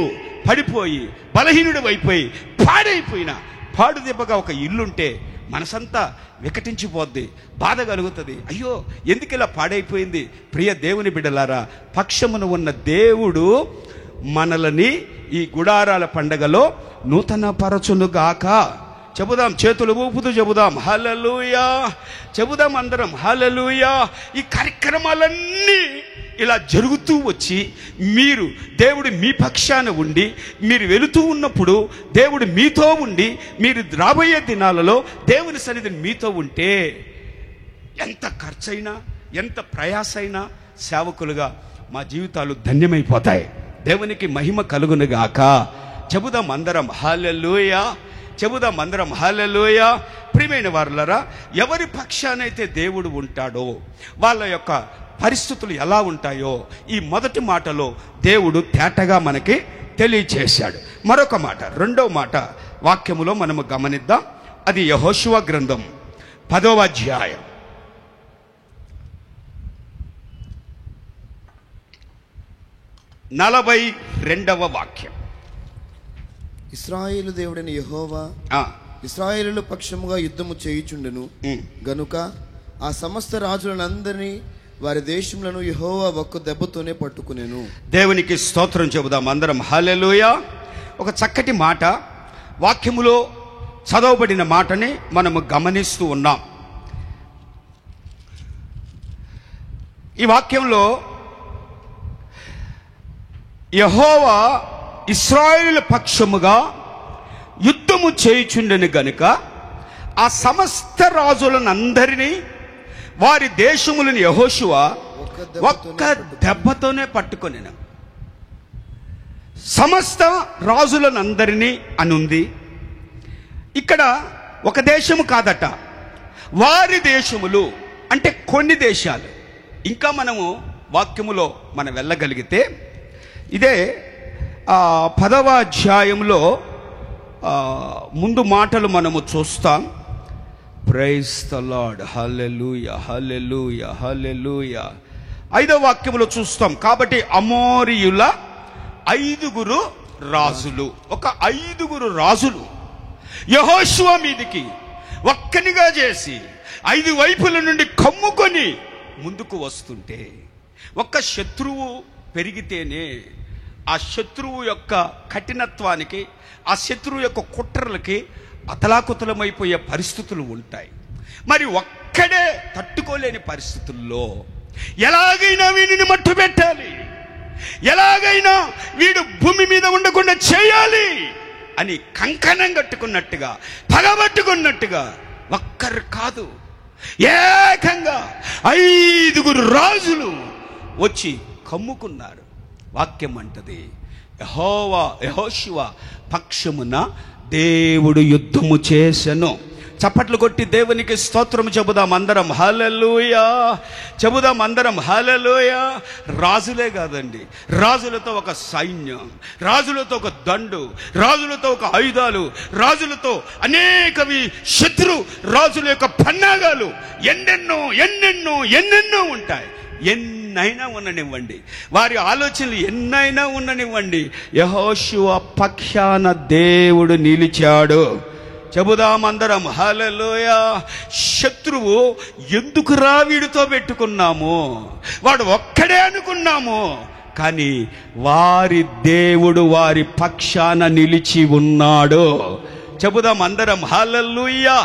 పడిపోయి బలహీనుడు అయిపోయి పాడైపోయిన పాడు దెబ్బగా ఒక ఇల్లుంటే మనసంతా వికటించిపోద్ది, బాధ కలుగుతుంది. అయ్యో ఎందుకు ఇలా పాడైపోయింది? ప్రియ దేవుని బిడ్డలారా, పక్షమున ఉన్న దేవుడు మనలని ఈ గుడారాల పండగలో నూతన పరచునుగాక. చెబుదాం, చేతులు ఊపుతూ చెబుదాం హల్లెలూయా, చెబుదాం అందరం హల్లెలూయా. ఈ కార్యక్రమాలన్నీ ఇలా జరుగుతూ వచ్చి దేవుడు మీ పక్షాన ఉండి మీరు వెళుతూ ఉన్నప్పుడు దేవుడు మీతో ఉండి మీరు రాబోయే దినాలలో దేవుని సన్నిధి మీతో ఉంటే ఎంత ఖర్చైనా ఎంత ప్రయాసైనా సేవకులుగా మా జీవితాలు ధన్యమైపోతాయి. దేవునికి మహిమ కలుగునుగాక. చెబుదాం అందరం హల్లెలూయా, చెబుదాం అందరం హల్లెలూయా. ప్రియమైన వారులారా, ఎవరి పక్షానైతే దేవుడు ఉంటాడో వాళ్ళ యొక్క పరిస్థితులు ఎలా ఉంటాయో ఈ మొదటి మాటలో దేవుడు తేటగా మనకి తెలియచేశాడు. మరొక మాట, 2వ మాట వాక్యములో మనము గమనిద్దాం. అది యెహోషువ గ్రంథం 10వ అధ్యాయం 42వ వాక్యం. ఇశ్రాయేలు దేవుడైన యెహోవా ఇశ్రాయేలు పక్షముగా యుద్ధము చేయుచుండెను గనుక ఆ సమస్త రాజులందరినీ వారి దేశములను యెహోవా ఒక్క దెబ్బతోనే పట్టుకునేను. దేవునికి స్తోత్రం చెబుదాం అందరం హల్లెలూయా. ఒక చక్కటి మాట వాక్యములో చదవబడిన మాటని మనము గమనిస్తూ ఉన్నాం. ఈ వాక్యంలో యెహోవా ఇశ్రాయేలు పక్షముగా యుద్ధము చేయుచుండెను గనుక ఆ సమస్త రాజులనందరినీ వారి దేశములను యెహోషువ ఒక్క దెబ్బతోనే పట్టుకొనెను. సమస్త రాజులనందరినీ అనుంది. ఇక్కడ ఒక దేశము కాదట, వారి దేశములు అంటే కొన్ని దేశాలు. ఇంకా మనము వాక్యములో మనం వెళ్ళగలిగితే ఇదే 10వ అధ్యాయంలో ముందు మాటలు మనము చూస్తాం. ప్రైజ్ ద లార్డ్, హల్లెలూయా, హల్లెలూయా, హల్లెలూయా. 5వ వాక్యములో చూస్తాం. కాబట్టి అమోరీయుల 5 రాజులు, ఒక 5 రాజులు యెహోషువ మీదికి ఒక్కనిగా చేసి 5 వైపుల నుండి కమ్ముకొని ముందుకు వస్తుంటే, ఒక్క శత్రువు పెరిగితేనే ఆ శత్రువు యొక్క కఠినత్వానికి, ఆ శత్రువు యొక్క కుట్రలకి అతలాకుతలమైపోయే పరిస్థితులు ఉంటాయి. మరి ఒక్కడే తట్టుకోలేని పరిస్థితుల్లో ఎలాగైనా వీడిని మట్టు పెట్టాలి, ఎలాగైనా వీడు భూమి మీద ఉండకుండా చేయాలి అని కంకణం కట్టుకున్నట్టుగా, పగబట్టుకున్నట్టుగా ఒక్కరు కాదు ఏకంగా 5 రాజులు వచ్చి కమ్ముకున్నారు. వాక్యం అంటది యెహోషువ పక్షమున దేవుడు యుద్ధము చేసెను. చప్పట్లు కొట్టి దేవునికి స్తోత్రం చెబుదాం అందరం హల్లెలూయా, చెబుదాం అందరం హల్లెలూయా. రాజులే కాదండి, రాజులతో ఒక సైన్యం, రాజులతో ఒక దండు, రాజులతో ఒక ఆయుధాలు, రాజులతో అనేకవి శత్రు రాజుల యొక్క పన్నాగాలు ఎన్నెన్నో ఎన్నెన్నో ఎన్నెన్నో ఉంటాయి. ఎన్నైనా ఉండనివ్వండి, వారి ఆలోచనలు ఎన్నైనా ఉండనివ్వండి, యెహోషువ పక్షాన దేవుడు నిలిచాడు. చెబుదాం అందరం హల్లెలూయా. శత్రువు ఎందుకురా వీడితో పెట్టుకున్నాము, వాడు ఒక్కడే అనుకున్నాము, కానీ వారి దేవుడు వారి పక్షాన నిలిచి ఉన్నాడు. చెబుదాం అందరం హల్లెలూయా,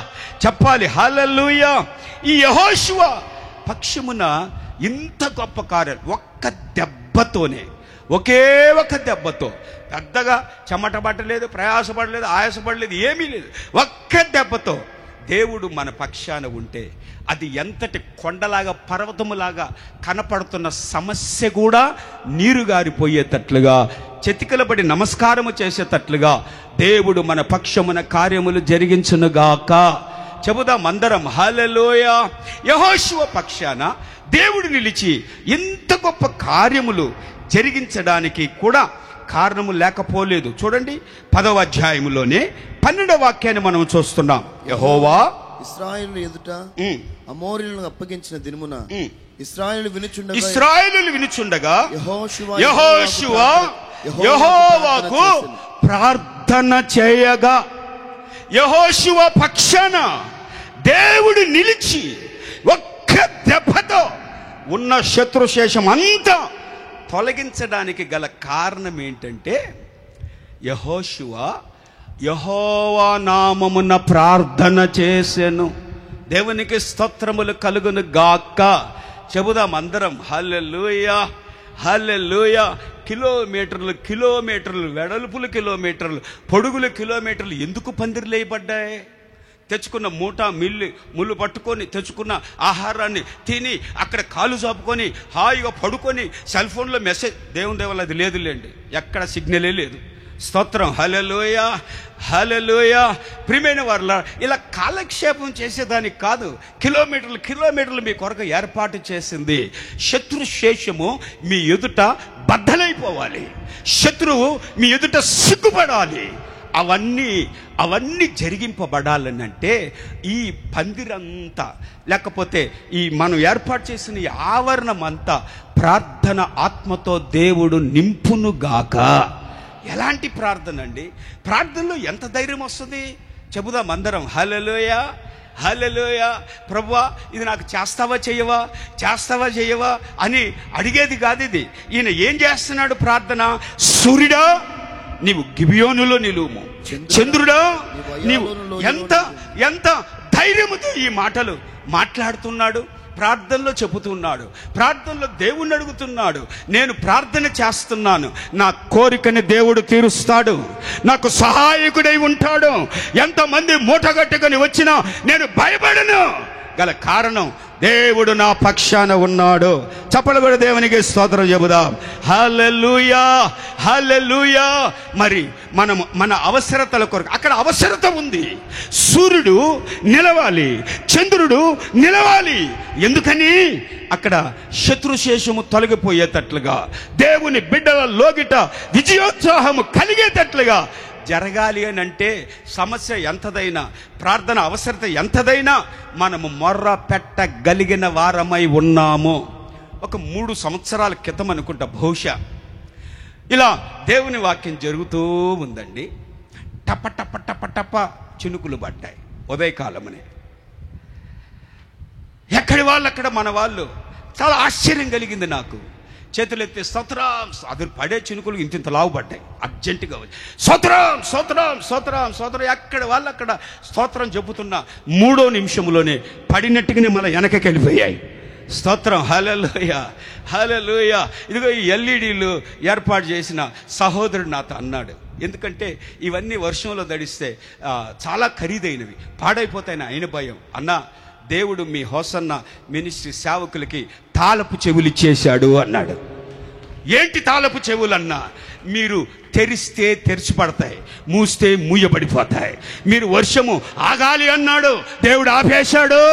చెప్పాలి హల్లెలూయా. ఈ యెహోషువ పక్షమున ఇంత గొప్ప కార్యం ఒక్క దెబ్బతోనే, ఒకే ఒక దెబ్బతో, పెద్దగా చెమట పట్టలేదు, ప్రయాసపడలేదు, ఆయాసపడలేదు, ఏమీ లేదు, ఒక్క దెబ్బతో దేవుడు మన పక్షాన ఉంటే అది ఎంతటి కొండలాగా పర్వతములాగా కనపడుతున్న సమస్య కూడా నీరు గారిపోయేటట్లుగా, చెతికలబడి నమస్కారము చేసేటట్లుగా దేవుడు మన పక్షమున కార్యములు జరిగించునుగాక. చెబుదాం అందరం హల్లెలూయా. యెహోషువ పక్షాన దేవుడు నిలిచి ఇంత గొప్ప కార్యములు జరిగించడానికి కూడా కారణము లేకపోలేదు. చూడండి 10వ అధ్యాయములోనే 12వ వాక్యాన్ని మనం చూస్తున్నాం. యెహోవా ఇశ్రాయేలు ఎదుట అమోరీయులను అప్పగించిన దినమున ఇశ్రాయేలు వినుచుండగా యెహోషువ యెహోవాకు ప్రార్థన చేయగా, యెహోషువ పక్షాన దేవుడు నిలిచి ఒక్క దెబ్బతో ఉన్న శత్రుశేషం అంతా తొలగించడానికి గల కారణం ఏంటంటే, యెహోషువ యెహోవా నామమున ప్రార్థన చేసెను. దేవునికి స్తోత్రములు కలుగును గాక. చెబుదాం అందరం హల్లెలూయా, హల్లెలూయా. కిలోమీటర్లు కిలోమీటర్లు వెడల్పులు కిలోమీటర్లు పొడుగులు కిలోమీటర్లు ఎందుకు పందిర్లేయబడ్డాయి? తెచ్చుకున్న మూట ముళ్ళు పట్టుకొని తెచ్చుకున్న ఆహారాన్ని తిని అక్కడ కాలు చాపుకొని హాయిగా పడుకొని సెల్ ఫోన్లో మెసేజ్, దేవుని దేవాల అది లేదులేండి, ఎక్కడ సిగ్నలే లేదు. స్తోత్రం హల్లెలూయా, హల్లెలూయా. ప్రియమైన వారులా, ఇలా కాలక్షేపం చేసేదానికి కాదు, కిలోమీటర్లు కిలోమీటర్లు మీ కొరకు ఏర్పాటు చేసింది. శత్రు శేషము మీ ఎదుట బద్దలైపోవాలి, శత్రువు మీ ఎదుట సిగ్గుపడాలి. అవన్నీ జరిగింపబడాలనంటే ఈ పందిరంతా, లేకపోతే ఈ మనం ఏర్పాటు చేసిన ఈ ఆవరణం అంతా ప్రార్థన ఆత్మతో దేవుడు నింపునుగాక. ఎలాంటి ప్రార్థన అండి? ప్రార్థనలో ఎంత ధైర్యం వస్తుంది? చెబుదాం అందరం హల్లెలూయా, హల్లెలూయా. ప్రభువా ఇది నాకు చేస్తావా చేయవా అని అడిగేది కాదు ఇది. ఈయన ఏం చేస్తున్నాడు ప్రార్థన? సూర్యుడా నీవు గిబియోనులో నిలువుము, చంద్రుడా నీవు, ఎంత ధైర్యముతో ఈ మాటలు మాట్లాడుతున్నాడు, ప్రార్థనలో చెబుతున్నాడు, ప్రార్థనలో దేవుణ్ణి అడుగుతున్నాడు. నేను ప్రార్థన చేస్తున్నాను, నా కోరికని దేవుడు తీరుస్తాడు, నాకు సహాయకుడై ఉంటాడు. ఎంతమంది మూటగట్టుకొని వచ్చినా నేను భయపడను. గల కారణం దేవుడు నా పక్షాన ఉన్నాడు. చప్పలు కూడా దేవునికి స్తోత్రం చెబుదాం. హల్లెలూయా, హల్లెలూయా. మరి మన అవసరతల కొరకు అక్కడ అవసరత ఉంది. సూర్యుడు నిలవాలి, చంద్రుడు నిలవాలి. ఎందుకని? అక్కడ శత్రుశేషము తొలగిపోయేటట్లుగా, దేవుని బిడ్డల లోగిట విజయోత్సాహము కలిగేటట్లుగా జరగాలి అని అంటే సమస్య ఎంతదైనా, ప్రార్థన అవసరత ఎంతదైనా మనము మొర్ర పెట్టగలిగిన వారమై ఉన్నాము. ఒక 3 సంవత్సరాల క్రితం అనుకుంటా బహుశా ఇలా దేవుని వాక్యం జరుగుతూ ఉందండి. టప టప టప టప చినుకులు పడ్డాయి ఉదయకాలమనే. ఎక్కడి వాళ్ళు అక్కడ మన వాళ్ళు. చాలా ఆశ్చర్యం కలిగింది నాకు. చేతులెత్తి స్తోత్రం, అది పడే చినుకులు ఇంత లావు పడ్డాయి అర్జెంటుగా. స్తోత్రం స్తోత్రం స్తోత్రం స్తోత్రం. ఎక్కడ వాళ్ళు అక్కడ స్తోత్రం చెబుతున్న 3వ నిమిషంలోనే పడినట్టుగానే మళ్ళీ వెనకకి వెళ్ళిపోయాయి. స్తోత్రం హల్లెలూయా, హల్లెలూయా. ఇదిగో ఈ ఎల్ఈడీలు ఏర్పాటు చేసిన సహోదరుడు నాతో అన్నాడు, ఎందుకంటే ఇవన్నీ వర్షంలో తడిస్తే చాలా ఖరీదైనవి, పాడైపోతాయని ఆయన భయం. అన్నా, దేవుడు మీ హోసన్న మినిస్ట్రీ సేవకులకి తాళపు చెవులు ఇచ్చేశాడు అన్నాడు. ఏంటి తాళపు చెవులన్నా? మీరు తెరిస్తే తెరిచిపడతాయి, మూస్తే మూయబడిపోతాయి. మీరు వర్షము ఆగాలి అన్నాడు, దేవుడు ఆపేశాడు.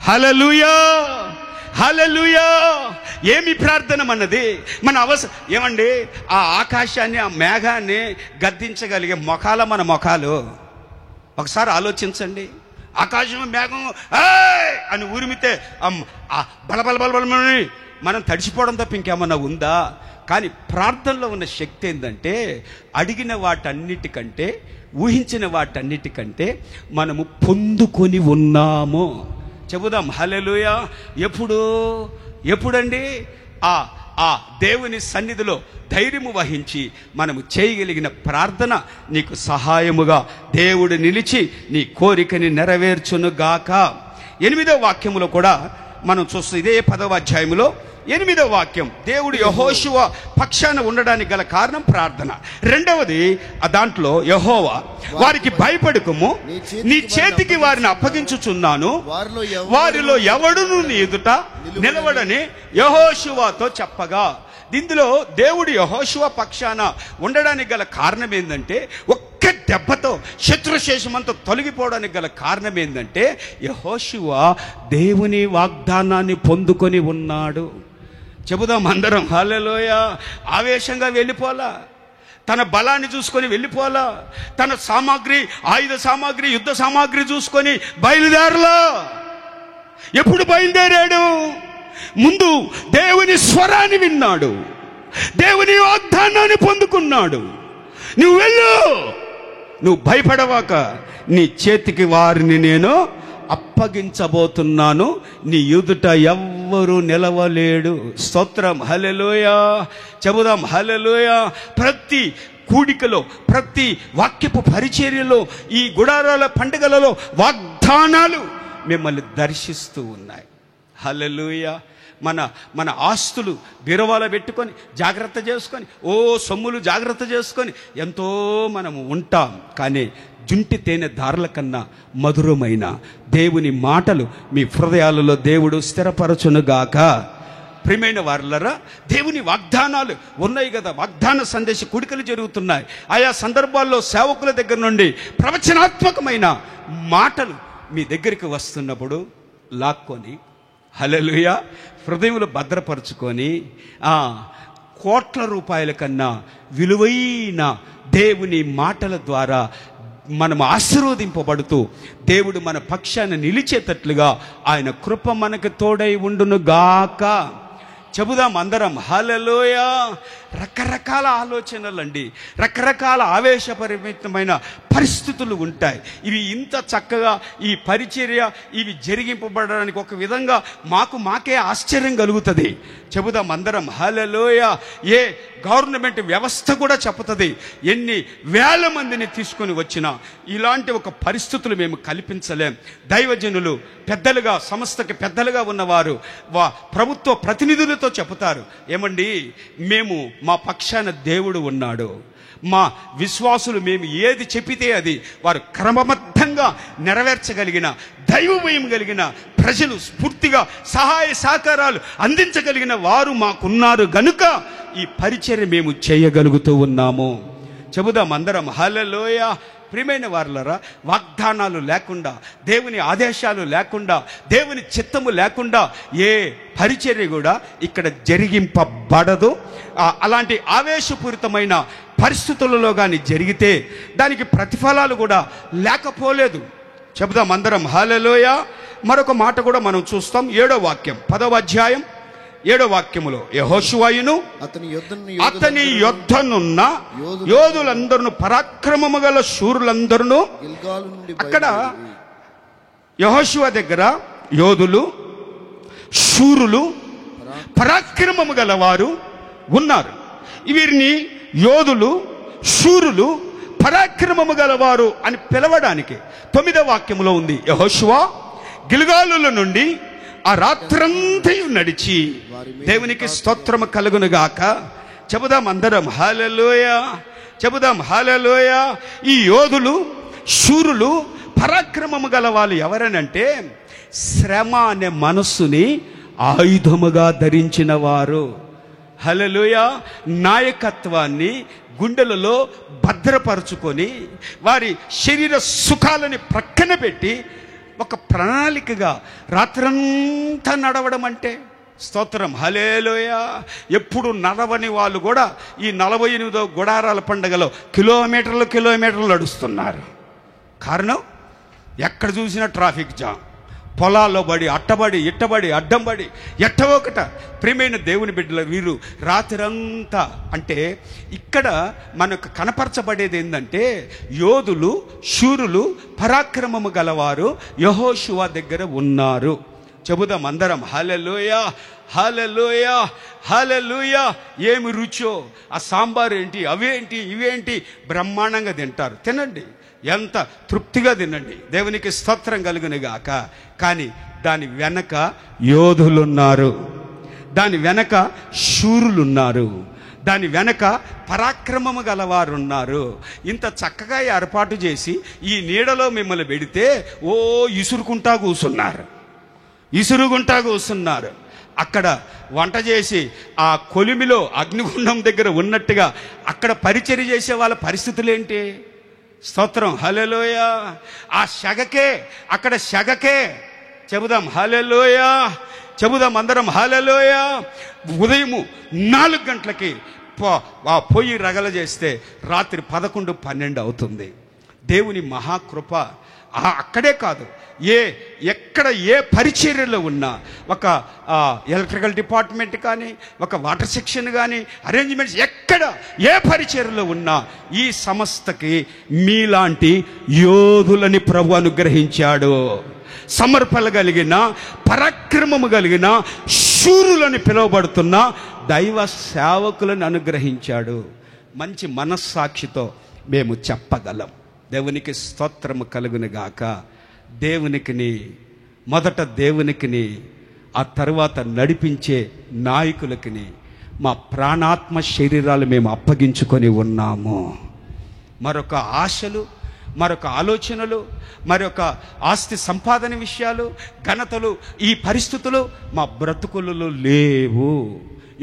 హల్లెలూయా, హల్లెలూయా. ఏమి ప్రార్థన అన్నది మన ఏమండి, ఆ ఆకాశాన్ని ఆ మేఘాన్ని గద్దించగలిగే మొఖాల మన మొఖాలు? ఒకసారి ఆలోచించండి. ఆకాశం మేఘం అని ఉరిమితే బలబల బలబలమని మనం తడిసిపోవడం తప్ప ఇంకేమన్నా ఉందా? కానీ ప్రార్థనలో ఉన్న శక్తి ఏంటంటే, అడిగిన వాటన్నిటికంటే, ఊహించిన వాటన్నిటికంటే మనము పొందుకొని ఉన్నాము. చెబుదాం హల్లెలూయా. ఎప్పుడండి? ఆ దేవుని సన్నిధిలో ధైర్యము వహించి మనము చేయగలిగిన ప్రార్థన నీకు సహాయముగా దేవుడు నిలిచి నీ కోరికని నెరవేర్చునుగాక. 8వ వాక్యములో కూడా మనం చూస్తాం, ఇదే 10వ అధ్యాయములో 8వ వాక్యం, దేవుడు యెహోషువ పక్షాన ఉండడానికి గల కారణం ప్రార్థన. రెండవది దాంట్లో, యెహోవా వారికి భయపడకుము, నీ చేతికి వారిని అప్పగించుచున్నాను, వారిలో ఎవడును నీ ఎదుట నిలవడని యెహోషువతో చెప్పగా. ఇందులో దేవుడు యెహోషువ పక్షాన ఉండడానికి గల కారణం ఏంటంటే, ఒక్క దెబ్బతో శత్రుశేషమంతా తొలగిపోవడానికి గల కారణం ఏంటంటే, యెహోషువ దేవుని వాగ్దానాన్ని పొందుకొని ఉన్నాడు. చెబుదాం అందరం హల్లెలూయా. ఆవేశంగా వెళ్ళిపోలా, తన బలాన్ని చూసుకొని వెళ్ళిపోలా, తన సామాగ్రి, ఆయుధ సామాగ్రి, యుద్ధ సామాగ్రి చూసుకొని బయలుదేరలా. ఎప్పుడు బయలుదేరాడు? ముందు దేవుని స్వరాన్ని విన్నాడు, దేవుని వాగ్దానాన్ని పొందుకున్నాడు. నువ్వు వెళ్ళు, నువ్వు భయపడవాక, నీ చేతికి వారిని నేను అప్పగించబోతున్నాను, నీ ఎదుట ఎవ్వరూ నిలవలేడు. స్తోత్రం హల్లెలూయా. చెబుదాం హల్లెలూయా. ప్రతి కూడికలో, ప్రతి వాక్యపు పరిచర్యలో, ఈ గుడారాల పండుగలలో వాగ్దానాలు మిమ్మల్ని దర్శిస్తూ ఉన్నాయి. హల్లెలూయా. మన ఆస్తులు బీరువాలో పెట్టుకొని జాగ్రత్త చేసుకొని, సొమ్ములు జాగ్రత్త చేసుకొని ఎంతో మనము ఉంటాం. కానీ జుంటి తేనె దారుల కన్నా మధురమైన దేవుని మాటలు మీ హృదయాలలో దేవుడు స్థిరపరచునుగాక. ప్రియమైన వారులరా, దేవుని వాగ్దానాలు ఉన్నాయి కదా, వాగ్దాన సందేశ కూడికలు జరుగుతున్నాయి. ఆయా సందర్భాల్లో సేవకుల దగ్గర నుండి ప్రవచనాత్మకమైన మాటలు మీ దగ్గరికి వస్తున్నప్పుడు లాక్కొని హల్లెలూయా హృదయంలో భద్రపరుచుకొని, కోట్ల రూపాయల కన్నా విలువైన దేవుని మాటల ద్వారా మనం ఆశీర్వదింపబడుతూ దేవుడు మన పక్షాన నిలిచేటట్లుగా ఆయన కృప మనకు తోడై ఉండును గాక. చెబుదాం అందరం హల్లెలూయా. రకరకాల ఆలోచనలండి, రకరకాల ఆవేశపరిమితమైన పరిస్థితులు ఉంటాయి. ఇవి ఇంత చక్కగా ఈ పరిచర్య ఇవి జరిగింపబడడానికి ఒక విధంగా మాకే ఆశ్చర్యం కలుగుతుంది. చెబుదాం అందరం హల్లెలూయా. ఏ గవర్నమెంట్ వ్యవస్థ కూడా చెప్తుంది, ఎన్ని వేల మందిని తీసుకొని వచ్చినా ఇలాంటి ఒక పరిస్థితులు మేము కల్పించలేం. దైవజనులు పెద్దలుగా, సంస్థకి పెద్దలుగా ఉన్నవారు ప్రభుత్వ ప్రతినిధులతో చెబుతారు, ఏమండి మేము మా పక్షాన దేవుడు ఉన్నాడు, మా విశ్వాసులు మేము ఏది చెప్పితే అది వారు క్రమబద్ధంగా నెరవేర్చగలిగిన, దైవభయం కలిగిన ప్రజలు, స్ఫూర్తిగా సహాయ సహకారాలు అందించగలిగిన వారు మాకున్నారు గనుక ఈ పరిచర్య మేము చేయగలుగుతూ ఉన్నాము. చెబుదాం అందరం హల్లెలూయా. ప్రియమైన వారులరా, వాగ్దానాలు లేకుండా, దేవుని ఆదేశాలు లేకుండా, దేవుని చిత్తము లేకుండా ఏ పరిచర్య కూడా ఇక్కడ జరిగింపబడదు. అలాంటి ఆవేశపూరితమైన పరిస్థితులలో కానీ జరిగితే దానికి ప్రతిఫలాలు కూడా లేకపోలేదు. చెబుదాం అందరం హల్లెలూయా. మరొక మాట కూడా మనం చూస్తాం. 7వ వాక్యం 10వ అధ్యాయం 7వ వాక్యములో, యెహోషువయును అతని యొద్దనున్న యోధులందరూ, పరాక్రమము గల శూరులందరూ, అక్కడ యెహోషువ దగ్గర యోధులు, శూరులు, పరాక్రమము గలవారు ఉన్నారు. వీరిని యోధులు, శూరులు, పరాక్రమము గలవారు అని పిలవడానికి 9వ వాక్యములో ఉంది, యెహోషువ గిల్గాలుల నుండి ఆ రాత్రంతా నడిచి, దేవునికి స్తోత్రము కలుగునుగాక. చెబుదాం అందరం హల్లెలూయా. చెబుదాం హల్లెలూయా. ఈ యోధులు, శూరులు, పరాక్రమము గల వాళ్ళు ఎవరనంటే, శ్రమ అనే మనస్సుని ఆయుధముగా ధరించిన వారు. హల్లెలూయా నాయకత్వాన్ని గుండెలలో భద్రపరుచుకొని వారి శరీర సుఖాలని ప్రక్కన పెట్టి ఒక ప్రణాళికగా రాత్రంతా నడవడం అంటే స్తోత్రం హల్లెలూయా. ఎప్పుడు నడవని వాళ్ళు కూడా ఈ 48వ గుడారాల పండుగలో కిలోమీటర్లు నడుస్తున్నారు. కారణం ఎక్కడ చూసినా ట్రాఫిక్ జామ్, పొలాల్లో పడి అట్టబడి ఇట్టబడి అడ్డంబడి ఎట్టవొకట. ప్రియమైన దేవుని బిడ్డల వీరు రాత్రంతా అంటే ఇక్కడ మనకు కనపరచబడేది ఏంటంటే యోధులు శూరులు పరాక్రమము గలవారు యెహోషువ దగ్గర ఉన్నారు. చెబుదాం అందరం హల్లెలూయా హల్లెలూయా హల్లెలూయా. ఏమి రుచో ఆ సాంబార్ ఏంటి, అవేంటి ఇవేంటి బ్రహ్మాండంగా తింటారు. తినండి, ఎంత తృప్తిగా తినండి, దేవునికి స్తోత్రం కలుగును గాక. కానీ దాని వెనక యోధులున్నారు, దాని వెనక శూరులున్నారు, దాని వెనక పరాక్రమము గలవారు ఉన్నారు. ఇంత చక్కగా ఏర్పాటు చేసి ఈ నీడలో మిమ్మల్ని పెడితే ఇసురుకుంటా కూసున్నారు. అక్కడ వంట చేసి ఆ కొలిమిలో అగ్నిగుండం దగ్గర ఉన్నట్టుగా అక్కడ పరిచర్య చేసే వాళ్ళ పరిస్థితులేంటి? స్తోత్రం హల్లెలూయా. ఆ సెగకే చెబుదాం హల్లెలూయా, చెబుదాం అందరం హల్లెలూయా. ఉదయము 4 గంటలకి పొయ్యి రగల చేస్తే రాత్రి 11, 12 అవుతుంది. దేవుని మహాకృప. అక్కడే కాదు, ఎక్కడ ఏ పరిచర్యలో ఉన్నా, ఒక ఎలక్ట్రికల్ డిపార్ట్మెంట్ కానీ, ఒక వాటర్ సెక్షన్ కానీ, అరేంజ్మెంట్స్ ఎక్కడ ఏ పరిచర్యలో ఉన్నా ఈ సంస్థకి మీలాంటి యోధులని ప్రభు అనుగ్రహించాడు. సమర్పణ కలిగిన పరాక్రమము కలిగిన శూరులని పిలువబడుతున్న దైవ సేవకులను అనుగ్రహించాడు. మంచి మనస్సాక్షితో మేము చెప్పగలం. దేవునికి స్తోత్రము కలుగును గాక. మొదట దేవునికిని ఆ తరువాత నడిపించే నాయకులకిని మా ప్రాణాత్మ శరీరాలు మేము అప్పగించుకొని ఉన్నాము. మరొక ఆశలు, మరొక ఆలోచనలు, మరొక ఆస్తి సంపాదన విషయాలు, ఘనతలు, ఈ పరిస్థితులు మా బ్రతుకులలో లేవు.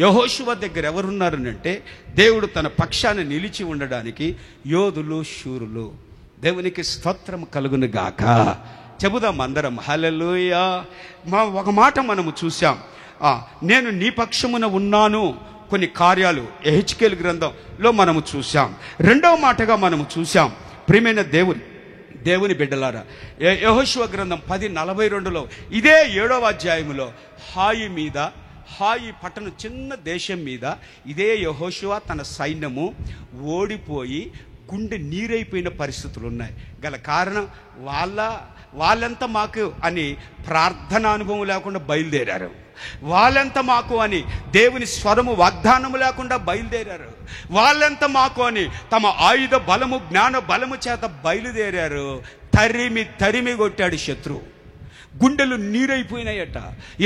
యెహోషువ దగ్గర ఎవరున్నారనంటే దేవుడు తన పక్షాన్ని నిలిచి ఉండడానికి యోధులు శూరులు. దేవునికి స్తోత్రం కలుగును గాక. చెబుదాం అందరం హల్లెలూయా. ఒక మాట మనము చూసాం, నేను నీ పక్షమున ఉన్నాను. కొన్ని కార్యాలు యెహెజ్కేలు గ్రంథంలో మనము చూసాం. రెండవ మాటగా మనము చూసాం, ప్రియమైన దేవుని బిడ్డలారా, యెహోషువ గ్రంథం 10:42లో ఇదే 7వ అధ్యాయములో హాయి పట్టణం, చిన్న దేశం మీద ఇదే యెహోషువ తన సైన్యము ఓడిపోయి గుండె నీరైపోయిన పరిస్థితులు ఉన్నాయి. గల కారణం వాళ్ళంతా మాకు అని ప్రార్థన అనుభవం లేకుండా బయలుదేరారు. వాళ్ళంతా మాకు అని దేవుని స్వరము వాగ్దానము లేకుండా బయలుదేరారు. వాళ్ళంతా మాకు అని తమ ఆయుధ బలము జ్ఞాన బలము చేత బయలుదేరారు. తరిమి కొట్టాడు శత్రువు. గుండెలు నీరైపోయినాయట.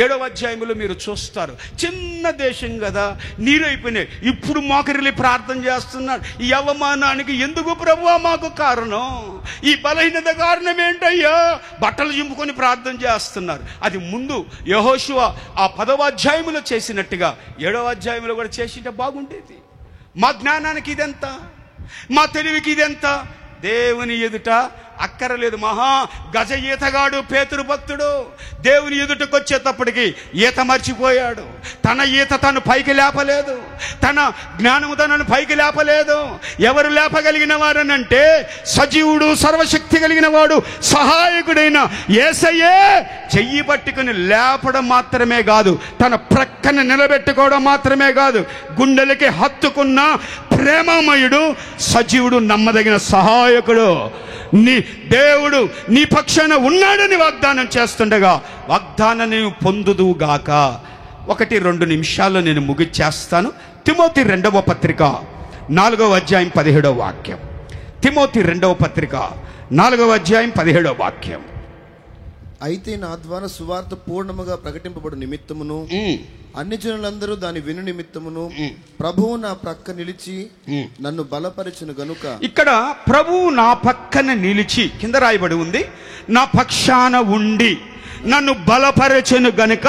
7వ అధ్యాయంలో మీరు చూస్తారు, చిన్న దేశం కదా, నీరైపోయినాయి. ఇప్పుడు మోకరిల్లి ప్రార్థన చేస్తున్నాడు. ఈ అవమానానికి ఎందుకు ప్రభువా మాకు కారణం? ఈ బలహీనత కారణం ఏంటయ్యా? బట్టలు చింపుకొని ప్రార్థన చేస్తున్నారు. అది ముందు యెహోషువ ఆ 10వ అధ్యాయంలో చేసినట్టుగా 7వ అధ్యాయంలో కూడా చేసింటే బాగుండేది. మా జ్ఞానానికి ఇదెంత, మా తెలివికి ఇదెంత? దేవుని ఎదుట అక్కరలేదు. మహా గజ ఈతగాడు పేతురు భక్తుడు దేవుని ఎదుటకొచ్చేటప్పటికి ఈత మర్చిపోయాడు. తన ఈత తను పైకి లేపలేదు, తన జ్ఞానము తనను పైకి లేపలేదు. ఎవరు లేపగలిగిన వారనంటే సజీవుడు, సర్వశక్తి కలిగిన వాడు, సహాయకుడైన యేసయ్యే చెయ్యి పట్టుకుని లేపడం మాత్రమే కాదు, తన ప్రక్కన నిలబెట్టుకోవడం మాత్రమే కాదు, గుండెలకి హత్తుకున్న ప్రేమమయుడు, సజీవుడు, నమ్మదగిన సహాయకుడు. నీ దేవుడు నీ పక్షాన ఉన్నాడని వాగ్దానం చేస్తుండగా వాగ్దానాన్ని పొందుదువుగాక. 1-2 నిమిషాల్లో నేను ముగిచ్చేస్తాను. తిమోతి 2వ పత్రిక 4వ అధ్యాయం 17వ వాక్యం. తిమోతి 2వ పత్రిక 4వ అధ్యాయం 17వ వాక్యం. అయితే నా ద్వారా సువార్త పూర్ణముగా ప్రకటింపబడు నిమిత్తమును అన్ని జనులందరూ దాని విను నిమిత్తమును ప్రభువు నా ప్రక్క నిలిచి నన్ను బలపరిచిన గనుక. ఇక్కడ ప్రభువు నా పక్కన నిలిచి కింద రాయబడి ఉంది, నా పక్షాన ఉండి నన్ను బలపరచెను గనుక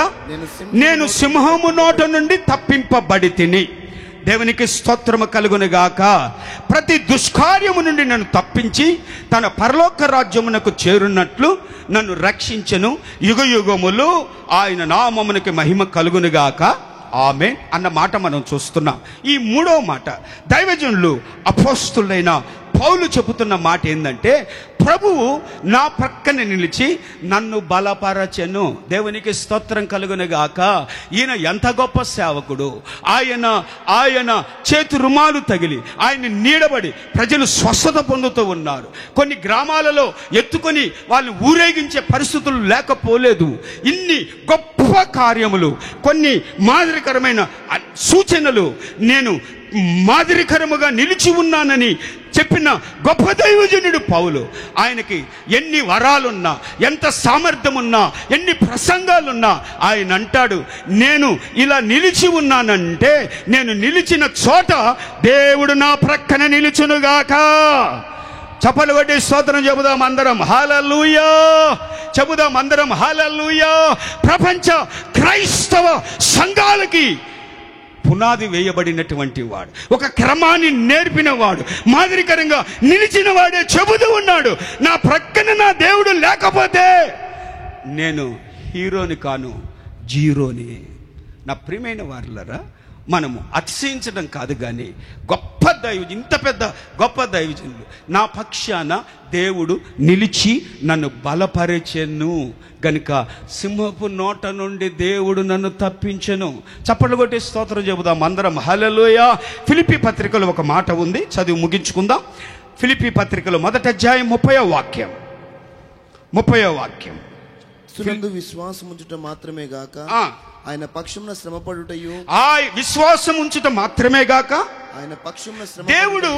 నేను సింహము నోట నుండి తప్పింపబడి తిని. దేవునికి స్తోత్రము కలుగును గాక. ప్రతి దుష్కార్యము నుండి నన్ను తప్పించి తన పరలోక రాజ్యమునకు చేరున్నట్లు నన్ను రక్షించెను. యుగయుగములు ఆయన నామమునకి మహిమ కలుగును గాక. ఆమేన్ అన్న మాట మనం చూస్తున్నాం. ఈ మూడో మాట దైవజనులు అపోస్తులైన పౌలు చెబుతున్న మాట ఏంటంటే, ప్రభువు నా ప్రక్కన నిలిచి నన్ను బలపరచెను. దేవునికి స్తోత్రం కలుగును గాక. ఈయన ఎంత గొప్ప సేవకుడు. ఆయన చేతి రుమాలు తగిలి ఆయన నీడబడి ప్రజలు స్వస్థత పొందుతూ ఉన్నారు. కొన్ని గ్రామాలలో ఎత్తుకొని వాళ్ళని ఊరేగించే పరిస్థితులు లేకపోలేదు. ఇన్ని గొప్ప కార్యములు, కొన్ని మాదిరికరమైన సూచనలు, నేను మాదిరికరముగా నిలిచి ఉన్నానని చెప్పిన గొప్ప దైవజనుడు పౌలు. ఆయనకి ఎన్ని వరాలున్నా, ఎంత సామర్థ్యమున్నా, ఎన్ని ప్రసంగాలున్నా ఆయన అంటాడు, నేను ఇలా నిలిచి ఉన్నానంటే నేను నిలిచిన చోట దేవుడు నా ప్రక్కన నిలుచునుగాక. చప్పలు కొట్టి స్తోత్రం చెబుదాం అందరం హల్లెలూయా. చెబుదాం అందరం హల్లెలూయా. ప్రపంచ క్రైస్తవ సంఘాలకి పునాది వేయబడినటువంటి వాడు, ఒక క్రమాన్ని నేర్పిన వాడు, మాదిరికరంగా నిలిచిన వాడే చెబుతూ ఉన్నాడు, నా ప్రక్కన నా దేవుడు లేకపోతే నేను హీరోని కాను, జీరోని. నా ప్రియమైన వారులారా, మనము అతిశయించడం కాదు కానీ గొప్ప ఇంత పెద్ద గొప్ప దైవజనులు నా పక్షాన దేవుడు నిలిచి నన్ను బలపరిచెను గనుక సింహపు నోట నుండి దేవుడు నన్ను తప్పించెను. చప్పట్లు కొట్టి స్తోత్రం చెబుదాం అందరం హల్లెలూయా. ఫిలిప్పీ పత్రికలో ఒక మాట ఉంది, చదివి ముగించుకుందాం. ఫిలిప్పీ పత్రికలో 1వ అధ్యాయం 30వ వాక్యం. 30వ వాక్యం. సునందు విశ్వాసం ఉంచుట మాత్రమే గాక ఆయన పక్షమున శ్రమపడుటయు. విశ్వాసం ఉంచుట మాత్రమే గాక ఆయన పక్షమున శ్రమ. దేవుడు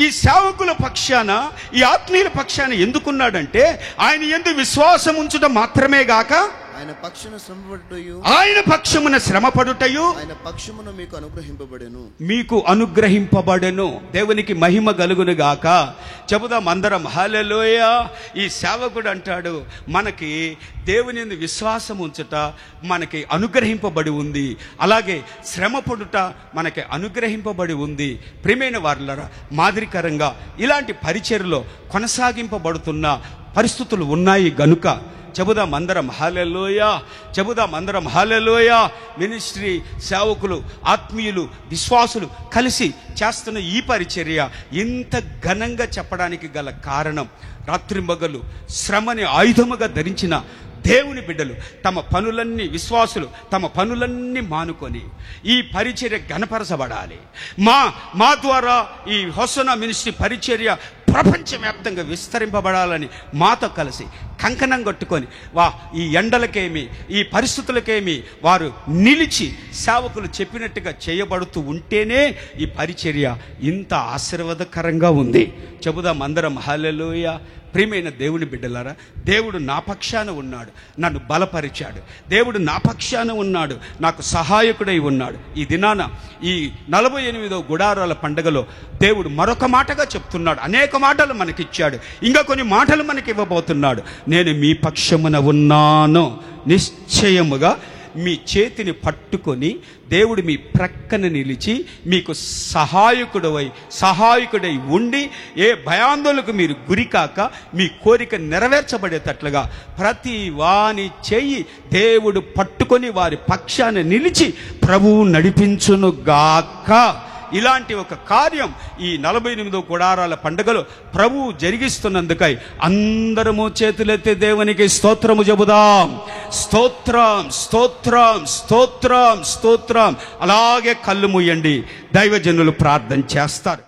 ఈ సేవకుల పక్షాన, ఈ ఆత్మీయుల పక్షాన ఎందుకున్నాడంటే, ఆయన యందు విశ్వాసం ఉంచుట మాత్రమే గాక ఆయన పక్షమున శ్రమపడుటయు, ఆయన పక్షమున శ్రమపడుటయు ఆయన పక్షమున మీకు అనుగ్రహింపబడెను, మీకు అనుగ్రహింపబడెను. దేవునికి మహిమ కలుగును గాక. చెబుదాం అందరం హల్లెలూయా. ఈ సేవకుడు అంటాడు, మనకి దేవుని యందు విశ్వాసం ఉంచుట మనకి అనుగ్రహింపబడి ఉంది, అలాగే శ్రమపడుట మనకి అనుగ్రహింపబడి ఉంది. ప్రియమైన వారులారా, మాదిరికరంగా ఇలాంటి పరిచర్యలో కొనసాగింపబడుతున్న పరిస్థితులు ఉన్నాయి గనుక చెబుదాం అందరం హల్లెలూయా. చెబుదాం అందరం హల్లెలూయా. మినిస్ట్రీ సేవకులు, ఆత్మీయులు, విశ్వాసులు కలిసి చేస్తున్న ఈ పరిచర్య ఇంత ఘనంగా చెప్పడానికి గల కారణం, రాత్రింబగలు శ్రమని ఆయుధముగా ధరించిన దేవుని బిడ్డలు తమ పనులన్నీ, విశ్వాసులు తమ పనులన్నీ మానుకొని ఈ పరిచర్య ఘనపరచబడాలి. మా ద్వారా ఈ హోసనా మినిస్ట్రీ పరిచర్య ప్రపంచవ్యాప్తంగా విస్తరింపబడాలని మాతో కలిసి కంకణం కట్టుకొని ఈ ఎండలకేమి, ఈ పరిస్థితులకేమి వారు నిలిచి సేవకులు చెప్పినట్టుగా చేయబడుతూ ఉంటేనే ఈ పరిచర్య ఇంత ఆశీర్వాదకరంగా ఉంది. చెబుదాం అందరం హల్లెలూయా. ప్రియమైన దేవుని బిడ్డలారా, దేవుడు నా పక్షాన ఉన్నాడు, నన్ను బలపరిచాడు. దేవుడు నా పక్షాన ఉన్నాడు, నాకు సహాయకుడై ఉన్నాడు. ఈ దినాన ఈ 48వ గుడారాల పండుగలో దేవుడు మరొక మాటగా చెప్తున్నాడు. అనేక మాటలు మనకిచ్చాడు, ఇంకా కొన్ని మాటలు మనకి ఇవ్వబోతున్నాడు. నేను మీ పక్షమున ఉన్నాను, నిశ్చయముగా మీ చేతిని పట్టుకొని దేవుడు మీ ప్రక్కన నిలిచి మీకు సహాయకుడై ఉండి ఏ భయాందోళనకు మీరు గురికాక మీ కోరిక నెరవేర్చబడేటట్లుగా ప్రతి వాని చెయ్యి దేవుడు పట్టుకొని వారి పక్షాన నిలిచి ప్రభువు నడిపించును గాక. ఇలాంటి ఒక కార్యం ఈ 48వ గుడారాల పండుగలో ప్రభువు జరిగిస్తున్నందుకై అందరము చేతులెత్తి దేవునికి స్తోత్రము చెబుదాం. స్తోత్రం, స్తోత్రం, స్తోత్రం, స్తోత్రం. అలాగే కళ్ళు మూయండి, దైవజనులు ప్రార్థన చేస్తారు.